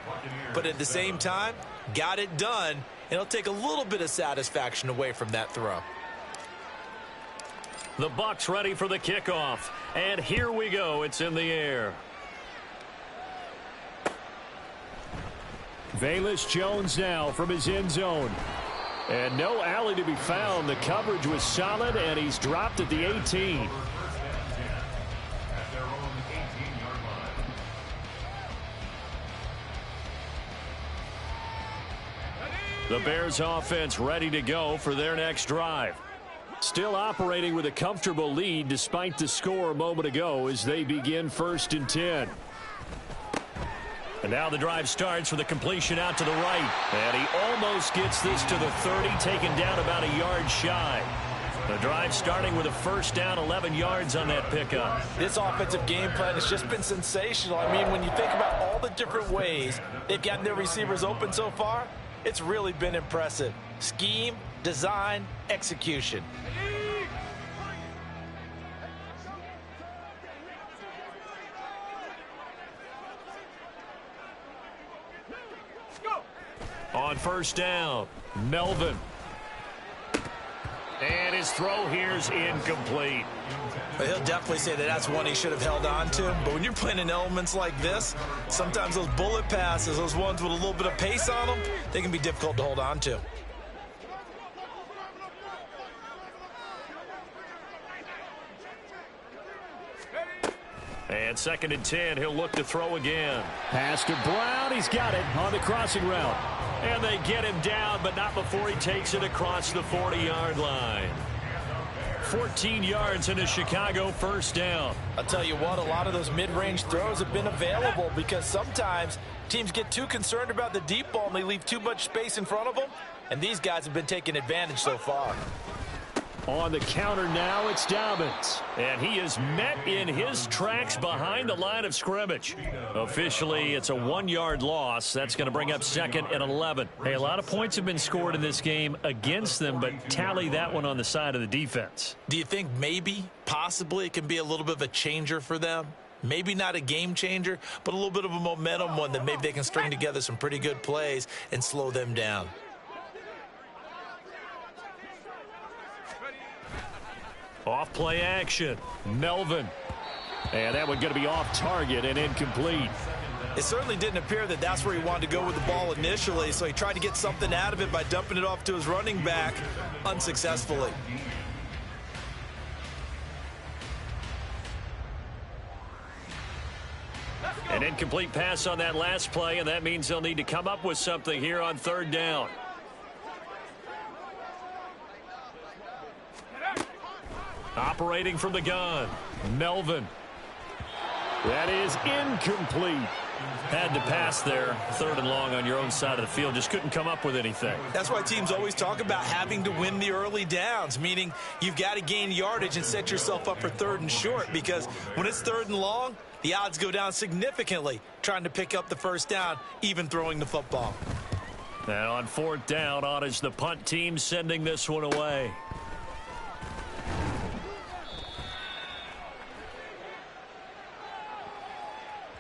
But at the same time, got it done. And it'll take a little bit of satisfaction away from that throw. The Bucs ready for the kickoff. And here we go. It's in the air. Velus Jones now from his end zone. And no alley to be found. The coverage was solid, and he's dropped at the 18. At their own 18-yard line. The Bears offense ready to go for their next drive. Still operating with a comfortable lead despite the score a moment ago as they begin 1st and 10. And now the drive starts with a completion out to the right. And he almost gets this to the 30, taken down about a yard shy. The drive starting with a first down, 11 yards on that pickup. This offensive game plan has just been sensational. I mean, when you think about all the different ways they've gotten their receivers open so far, it's really been impressive. Scheme, design, execution. On first down, Melvin. And his throw here's incomplete. But he'll definitely say that that's one he should have held on to. But when you're playing in elements like this, sometimes those bullet passes, those ones with a little bit of pace on them, they can be difficult to hold on to. And 2nd and 10, he'll look to throw again. Pass to Brown. He's got it on the crossing route. And they get him down, but not before he takes it across the 40-yard line. 14 yards and a Chicago first down. I'll tell you what, a lot of those mid-range throws have been available because sometimes teams get too concerned about the deep ball and they leave too much space in front of them. And these guys have been taking advantage so far. On the counter now, it's Dobbins. And he is met in his tracks behind the line of scrimmage. Officially, it's a 1-yard loss. That's going to bring up 2nd and 11. Hey, a lot of points have been scored in this game against them, but tally that one on the side of the defense. Do you think maybe, possibly, it can be a little bit of a changer for them? Maybe not a game changer, but a little bit of a momentum one that maybe they can string together some pretty good plays and slow them down. Off play action. Melvin. And that one going to be off target and incomplete. It certainly didn't appear that that's where he wanted to go with the ball initially, so he tried to get something out of it by dumping it off to his running back unsuccessfully. An incomplete pass on that last play, and that means they'll need to come up with something here on 3rd down. Operating from the gun, Melvin. That is incomplete. Had to pass there. 3rd and long on your own side of the field. Just couldn't come up with anything. That's why teams always talk about having to win the early downs, meaning you've got to gain yardage and set yourself up for 3rd and short, because when it's 3rd and long, the odds go down significantly trying to pick up the first down, even throwing the football. And on 4th down, on is the punt team sending this one away.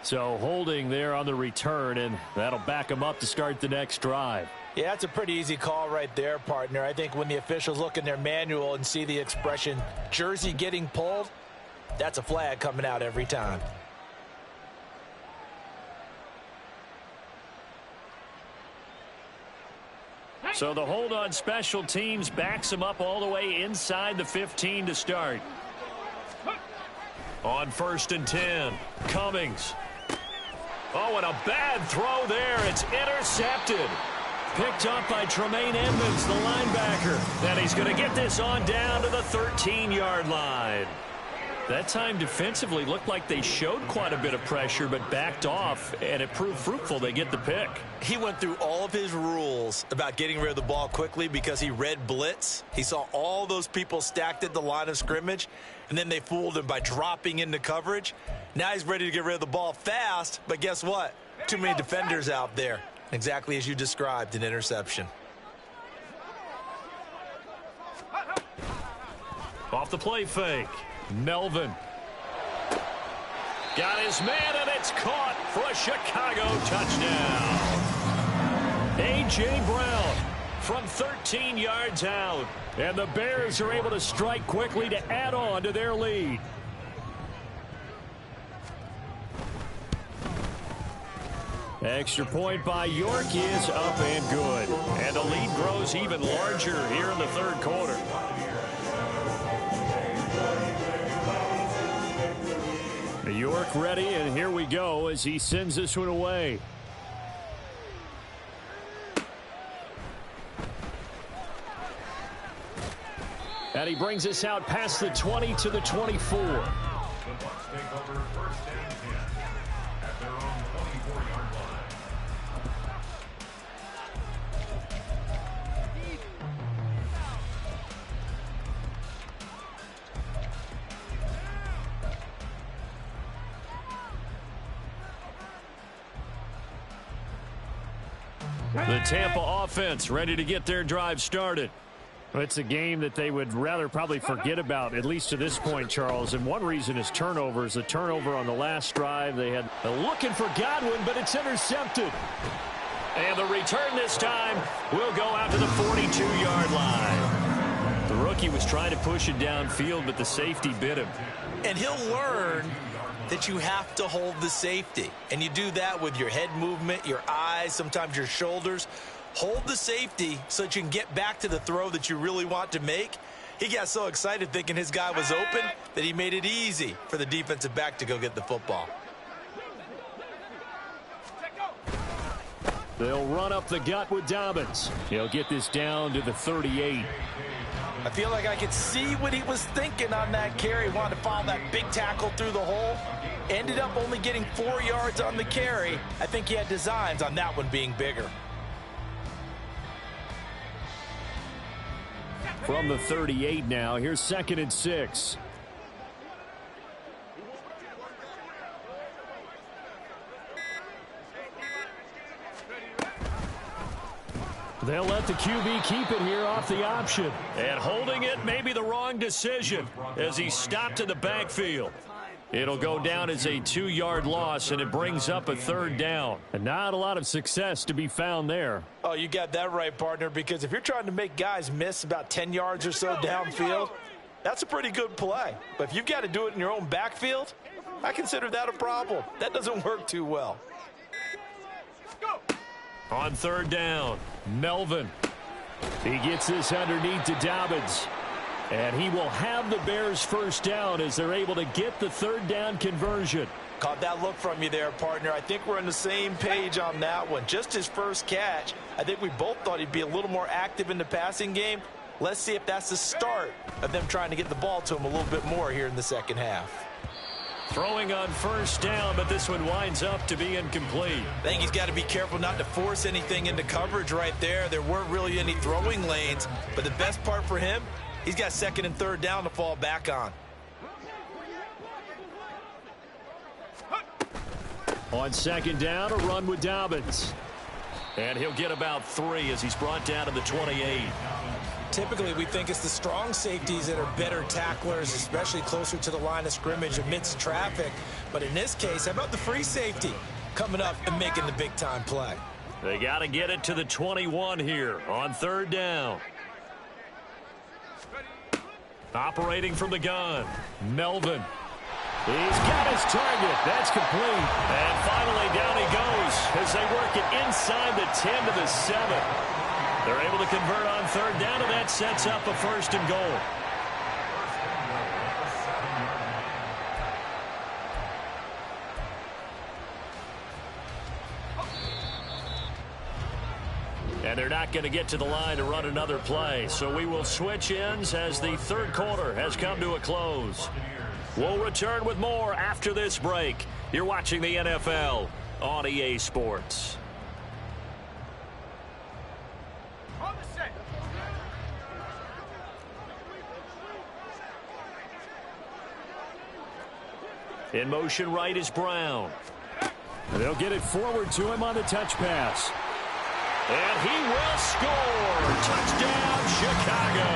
So holding there on the return, and that'll back them up to start the next drive. Yeah, that's a pretty easy call right there, partner. I think when the officials look in their manual and see the expression jersey getting pulled, that's a flag coming out every time. So the hold on special teams backs them up all the way inside the 15 to start. On 1st and 10, Cummings. Oh, and a bad throw there. It's intercepted. Picked up by Tremaine Edmonds, the linebacker. And he's going to get this on down to the 13-yard line. That time defensively looked like they showed quite a bit of pressure but backed off, and it proved fruitful. They get the pick. He went through all of his rules about getting rid of the ball quickly because he read blitz. He saw all those people stacked at the line of scrimmage, and then they fooled him by dropping into coverage. Now he's ready to get rid of the ball fast, but guess what? Too many defenders out there. Exactly as you described, an interception. Off the play fake. Melvin. Got his man, and it's caught for a Chicago touchdown. A.J. Brown from 13 yards out. And the Bears are able to strike quickly to add on to their lead. Extra point by York is up and good. And the lead grows even larger here in the 3rd quarter. York ready, and here we go as he sends this one away. And he brings us out past the 20 to the 24. The Bucs take over 1st and 10 at their own 24-yard line. The Tampa offense ready to get their drive started. It's a game that they would rather probably forget about, at least to this point, Charles. And one reason is turnovers. The turnover on the last drive, they had looking for Godwin, but it's intercepted. And the return this time will go out to the 42-yard line. The rookie was trying to push it downfield, but the safety bit him. And he'll learn that you have to hold the safety. And you do that with your head movement, your eyes, sometimes your shoulders. Hold the safety so that you can get back to the throw that you really want to make. He got so excited thinking his guy was open that he made it easy for the defensive back to go get the football. They'll run up the gut with Dobbins. He'll get this down to the 38. I feel like I could see what he was thinking on that carry. Wanted to follow that big tackle through the hole. Ended up only getting 4 yards on the carry. I think he had designs on that one being bigger. From the 38 now, here's 2nd and 6. They'll let the QB keep it here off the option. And holding it may be the wrong decision as he stopped in the backfield. It'll go down as a 2-yard loss, and it brings up a 3rd down. And not a lot of success to be found there. Oh, you got that right, partner, because if you're trying to make guys miss about 10 yards or so downfield, that's a pretty good play. But if you've got to do it in your own backfield, I consider that a problem. That doesn't work too well. On 3rd down, Melvin. He gets this underneath to Dobbins. And he will have the Bears 1st down as they're able to get the 3rd down conversion. Caught that look from you there, partner. I think we're on the same page on that one. Just his first catch. I think we both thought he'd be a little more active in the passing game. Let's see if that's the start of them trying to get the ball to him a little bit more here in the second half. throwing on 1st down, but this one winds up to be incomplete. I think he's got to be careful not to force anything into coverage right there. There weren't really any throwing lanes, but the best part for him, he's got 2nd and 3rd down to fall back on. On 2nd down, a run with Dobbins. And he'll get about 3 as he's brought down to the 28. Typically, we think it's the strong safeties that are better tacklers, especially closer to the line of scrimmage amidst traffic. But in this case, how about the free safety coming up and making the big-time play? They got to get it to the 21 here on 3rd down. Operating from the gun, Melvin. He's got his target. That's complete. And finally down he goes as they work it inside the 10 to the 7. They're able to convert on 3rd down, and that sets up a 1st and goal. And they're not going to get to the line to run another play. So we will switch ends as the 3rd quarter has come to a close. We'll return with more after this break. You're watching the NFL on EA Sports. In motion right is Brown. They'll get it forward to him on the touch pass. And he will score. Touchdown, Chicago.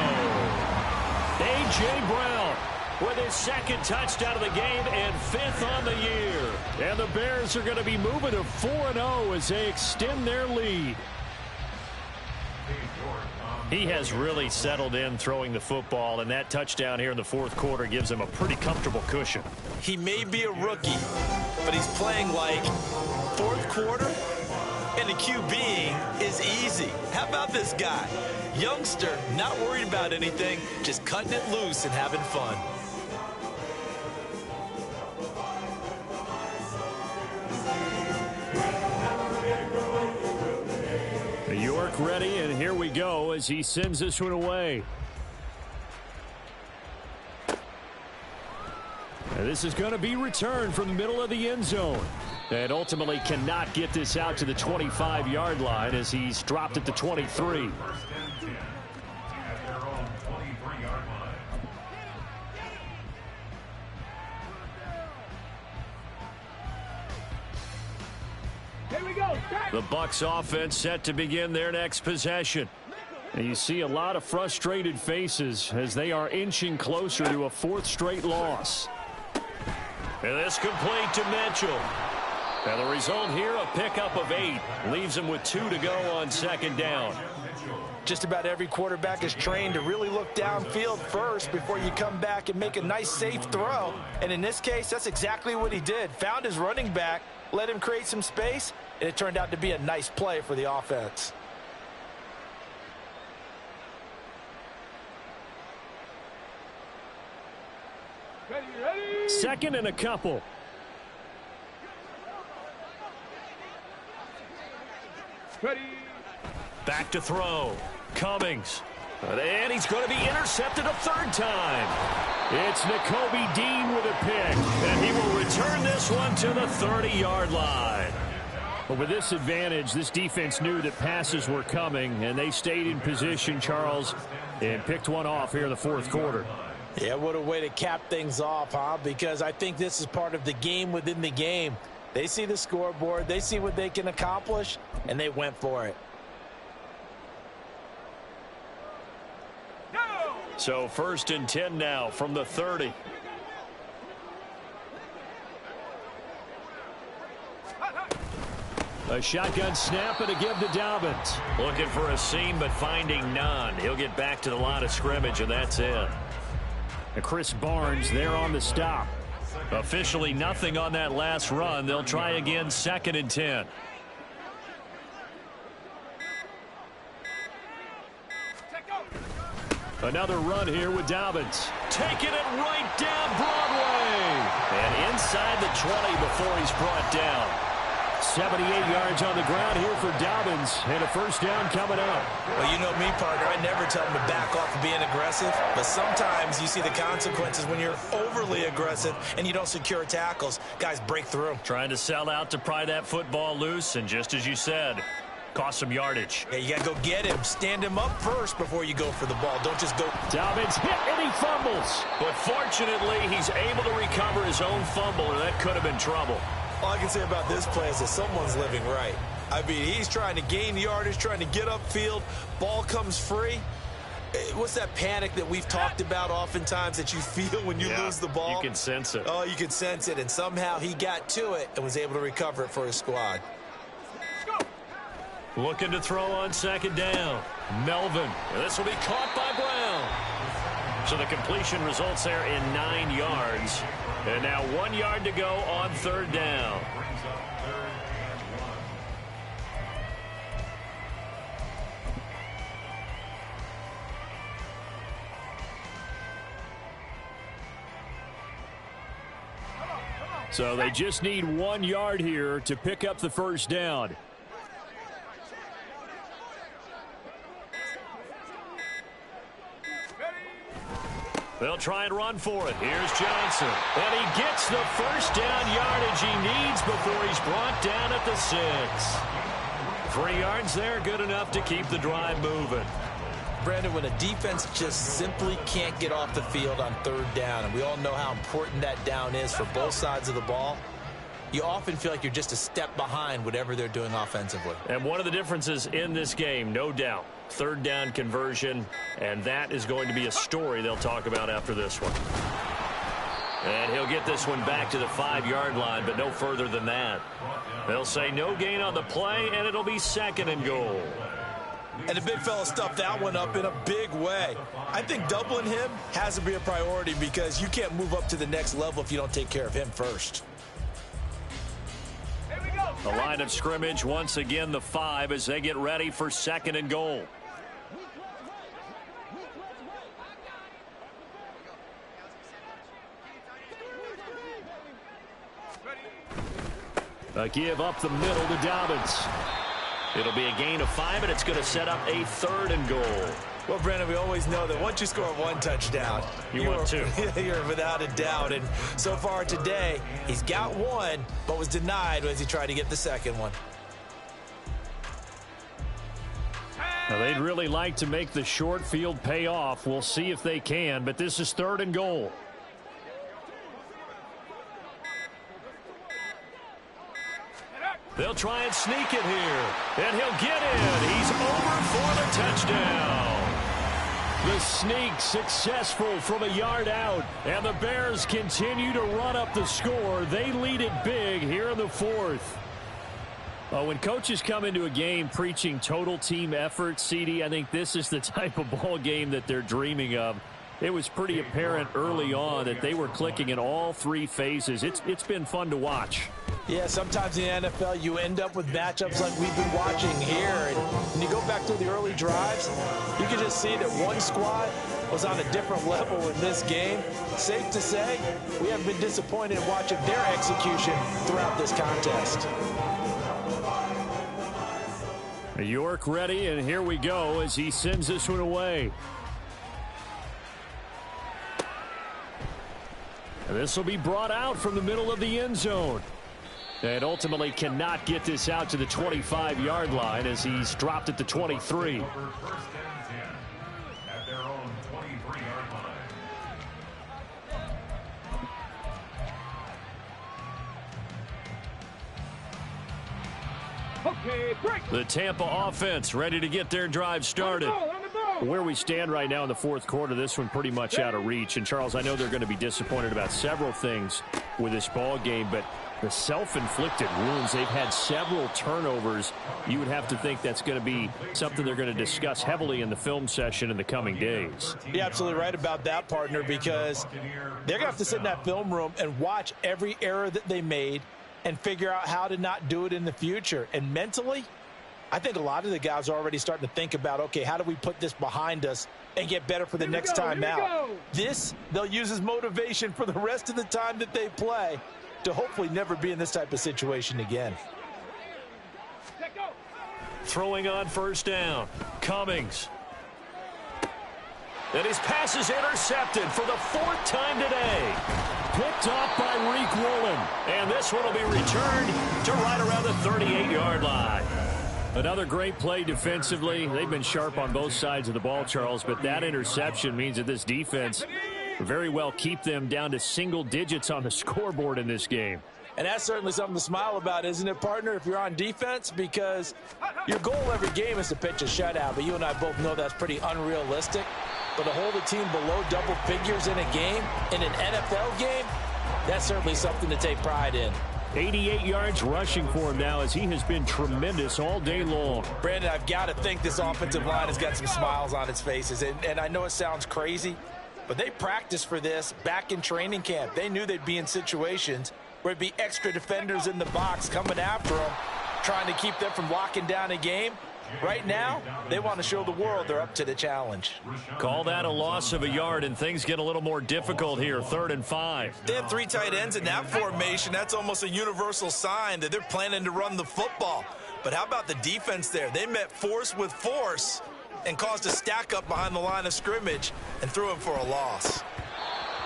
A.J. Brown with his 2nd touchdown of the game and 5th on the year. And the Bears are going to be moving to 4-0 as they extend their lead. He has really settled in throwing the football, and that touchdown here in the 4th quarter gives him a pretty comfortable cushion. He may be a rookie, but he's playing like 4th quarter, and the QBing is easy. How about this guy? Youngster, not worried about anything, just cutting it loose and having fun. York ready, and here we go as he sends this one away. And this is going to be returned from the middle of the end zone. And ultimately cannot get this out to the 25-yard line as he's dropped at the 23. The Bucs offense set to begin their next possession. And you see a lot of frustrated faces as they are inching closer to a 4th straight loss. And this complete to Mitchell. And the result here, a pickup of 8. Leaves him with 2 to go on 2nd down. Just about every quarterback is trained to really look downfield first before you come back and make a nice, safe throw. And in this case, that's exactly what he did. Found his running back, let him create some space, and it turned out to be a nice play for the offense. Ready. Second and a couple. Ready. Back to throw. Cummings. And he's going to be intercepted a third time. It's Nakobe Dean with a pick. And he will return this one to the 30-yard line. But with this advantage, this defense knew that passes were coming, and they stayed in position, Charles, and picked one off here in the fourth quarter. Yeah, what a way to cap things off, huh? Because I think this is part of the game within the game. They see the scoreboard, they see what they can accomplish, and they went for it. So 1st and 10 now from the 30. A shotgun snap and a give to Dobbins. Looking for a seam, but finding none. He'll get back to the line of scrimmage, and that's it. And Chris Barnes there on the stop. Officially nothing on that last run. They'll try again 2nd and 10. Another run here with Dobbins. Taking it right down Broadway. And inside the 20 before he's brought down. 78 yards on the ground here for Dobbins, and a first down coming up. Well, you know me, Parker. I never tell them to back off of being aggressive, but sometimes you see the consequences when you're overly aggressive and you don't secure tackles. Guys break through. Trying to sell out to pry that football loose, and just as you said, cost some yardage. Yeah, you got to go get him. Stand him up first before you go for the ball. Don't just go. Dobbins hit, and he fumbles. But fortunately, he's able to recover his own fumble, or that could have been trouble. All I can say about this play is that someone's living right. I mean, he's trying to gain yardage, trying to get upfield. Ball comes free. What's that panic that we've talked about oftentimes that you feel when you lose the ball? You can sense it. Oh, you can sense it. And somehow he got to it and was able to recover it for his squad. Looking to throw on 2nd down. Melvin. And this will be caught by Brown. So the completion results there in 9 yards. And now 1 yard to go on 3rd down. So they just need 1 yard here to pick up the first down. They'll try and run for it. Here's Johnson. And he gets the first down yardage he needs before he's brought down at the 6. 3 yards there, good enough to keep the drive moving. Brandon, when a defense just simply can't get off the field on 3rd down, and we all know how important that down is for both sides of the ball, you often feel like you're just a step behind whatever they're doing offensively. And one of the differences in this game, no doubt, 3rd down conversion, and that is going to be a story they'll talk about after this one. And he'll get this one back to the 5-yard line, but no further than that. They'll say no gain on the play, and it'll be 2nd and goal. And the big fella stuffed that one up in a big way. I think doubling him has to be a priority because you can't move up to the next level if you don't take care of him first. The line of scrimmage, once again, the 5 as they get ready for 2nd and goal. A give up the middle to Dobbins. It'll be a gain of 5, and it's going to set up a 3rd and goal. Well, Brandon, we always know that once you score 1 touchdown, you want 2. You're without a doubt. And so far today, he's got 1, but was denied as he tried to get the 2nd one. Now, they'd really like to make the short field pay off. We'll see if they can, but this is 3rd and goal. They'll try and sneak it here. And he'll get in. He's over for the touchdown. The sneak successful from a yard out. And the Bears continue to run up the score. They lead it big here in the 4th. When coaches come into a game preaching total team effort, CD, I think this is the type of ball game that they're dreaming of. It was pretty apparent early on that they were clicking in all 3 phases. It's been fun to watch. Yeah, sometimes in the NFL you end up with matchups like we've been watching here. And when you go back to the early drives, you can just see that one squad was on a different level in this game. Safe to say, we haven't been disappointed in watching their execution throughout this contest. York ready, and here we go as he sends this one away. And this will be brought out from the middle of the end zone. And ultimately cannot get this out to the 25-yard line as he's dropped at the 23. Okay, break. The Tampa offense ready to get their drive started. On the ball. Where we stand right now in the fourth quarter, this one pretty much out of reach. And, Charles, I know they're going to be disappointed about several things with this ball game, but the self-inflicted wounds, they've had several turnovers. You would have to think that's going to be something they're going to discuss heavily in the film session in the coming days. You're absolutely right about that, partner, because they're going to have to sit in that film room and watch every error that they made and figure out how to not do it in the future. And mentally, I think a lot of the guys are already starting to think about, okay, how do we put this behind us and get better for the next time out? This, they'll use as motivation for the rest of the time that they play to hopefully never be in this type of situation again. Throwing on first down. Cummings. And his pass is intercepted for the fourth time today. Picked off by Reek Woolen. And this one will be returned to right around the 38-yard line. Another great play defensively. They've been sharp on both sides of the ball, Charles, but that interception means that this defense very well keep them down to single digits on the scoreboard in this game. And that's certainly something to smile about, isn't it, partner, if you're on defense? Because your goal every game is to pitch a shutout, but you and I both know that's pretty unrealistic. But to hold a team below double figures in a game, in an NFL game, that's certainly something to take pride in. 88 yards rushing for him now as he has been tremendous all day long. Brandon, I've got to think this offensive line has got some smiles on its faces. And I know it sounds crazy, but they practiced for this back in training camp. They knew they'd be in situations where it'd be extra defenders in the box coming after them, trying to keep them from locking down a game. Right now, they want to show the world they're up to the challenge. Call that a loss of a yard, and things get a little more difficult here. 3rd and 5. They have 3 tight ends in that formation. That's almost a universal sign that they're planning to run the football. But how about the defense there? They met force with force and caused a stack up behind the line of scrimmage and threw him for a loss.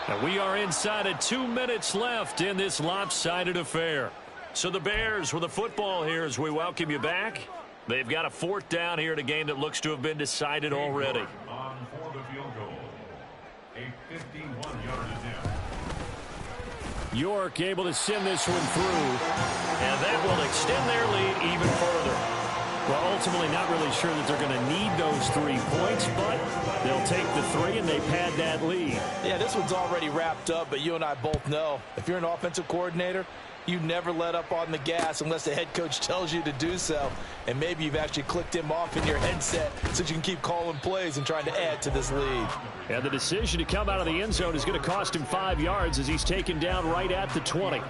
And we are inside of 2 minutes left in this lopsided affair. So the Bears with the football here as we welcome you back. They've got a 4th down here in a game that looks to have been decided already. On for the field goal. A 51-yard attempt. York able to send this one through. And that will extend their lead even further. Well, ultimately not really sure that they're going to need those 3 points, but they'll take the 3 and they pad that lead. Yeah, this one's already wrapped up, but you and I both know if you're an offensive coordinator, you never let up on the gas unless the head coach tells you to do so. And maybe you've actually clicked him off in your headset so you can keep calling plays and trying to add to this lead. And the decision to come out of the end zone is going to cost him 5 yards as he's taken down right at the 20.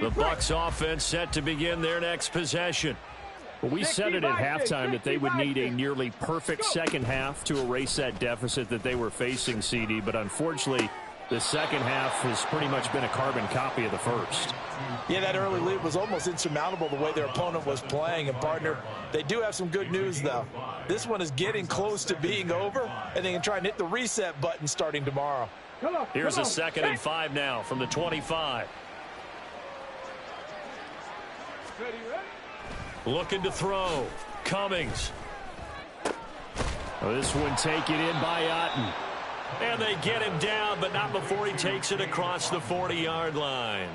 The Bucs offense set to begin their next possession. Well, we said it at halftime that they would need a nearly perfect second half to erase that deficit that they were facing, CD. But unfortunately, the second half has pretty much been a carbon copy of the first. Yeah, that early lead was almost insurmountable the way their opponent was playing. And, partner, they do have some good news, though. This one is getting close to being over, and they can try and hit the reset button starting tomorrow. Here's a 2nd and 5 now from the 25. Looking to throw. Cummings. Well, this one taken in by Otten. And they get him down, but not before he takes it across the 40-yard line.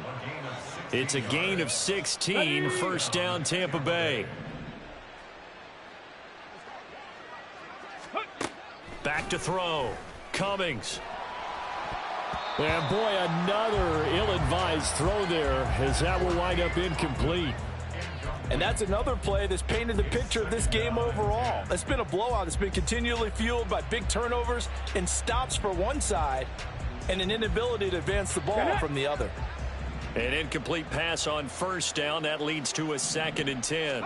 It's a gain of 16, 1st down Tampa Bay. Back to throw. Cummings. And boy, another ill-advised throw there as that will wind up incomplete. And that's another play that's painted the picture of this game overall. It's been a blowout. It's been continually fueled by big turnovers and stops for one side. and an inability to advance the ball from the other. An incomplete pass on first down. That leads to a 2nd and 10.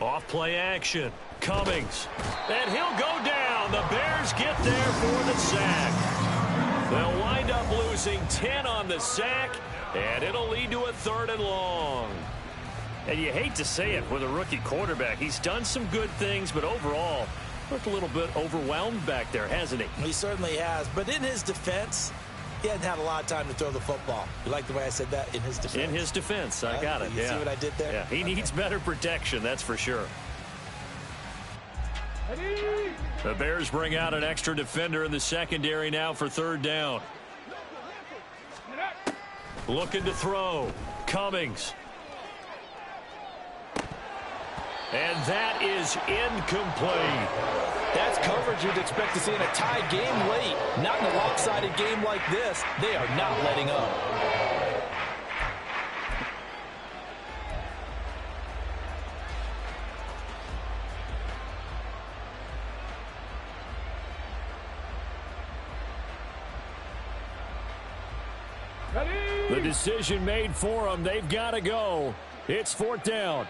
Off play action. Cummings. And he'll go down. The Bears get there for the sack. They'll wind up losing 10 on the sack, and it'll lead to a 3rd and long. And you hate to say it with a rookie quarterback. He's done some good things, but overall, looked a little bit overwhelmed back there, hasn't he? He certainly has. But in his defense, he hadn't had a lot of time to throw the football. You like the way I said that? In his defense. In his defense. I got it. You yeah. see what I did there? Yeah. He needs better protection, that's for sure. The Bears bring out an extra defender in the secondary now for 3rd down. Looking to throw. Cummings. And that is incomplete. That's coverage you'd expect to see in a tie game late. Not in a lopsided game like this. They are not letting up. The decision made for them. They've got to go. It's 4th down.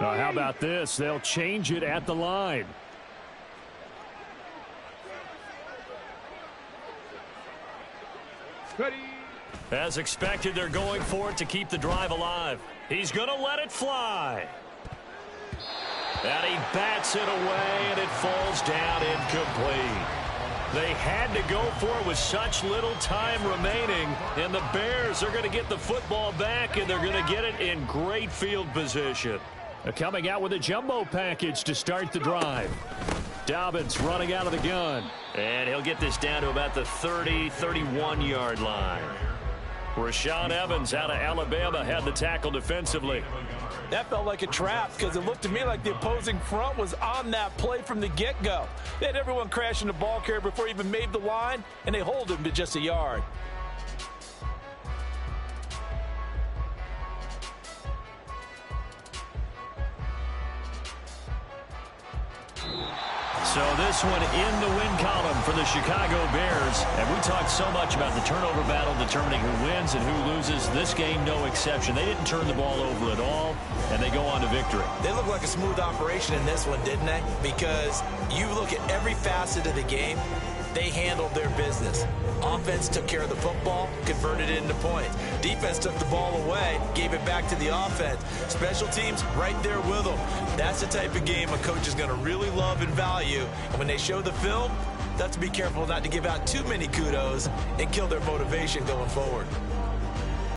Now, how about this? They'll change it at the line. Ready. As expected, they're going for it to keep the drive alive. He's going to let it fly. And he bats it away, and it falls down incomplete. They had to go for it with such little time remaining, and the Bears are going to get the football back, and they're going to get it in great field position. Coming out with a jumbo package to start the drive. Dobbins running out of the gun. And he'll get this down to about the 30, 31-yard line. Rashaan Evans out of Alabama had the tackle defensively. That felt like a trap because it looked to me like the opposing front was on that play from the get-go. They had everyone crashing the ball carrier before he even made the line, and they hold him to just a yard. So this one in the win column for the Chicago Bears. And we talked so much about the turnover battle determining who wins and who loses. This game, no exception. They didn't turn the ball over at all, and they go on to victory. They look like a smooth operation in this one, didn't they? Because you look at every facet of the game, they handled their business. Offense took care of the football, converted it into points. Defense took the ball away, gave it back to the offense. Special teams right there with them. That's the type of game a coach is going to really love and value. And when they show the film, they have to be careful not to give out too many kudos and kill their motivation going forward.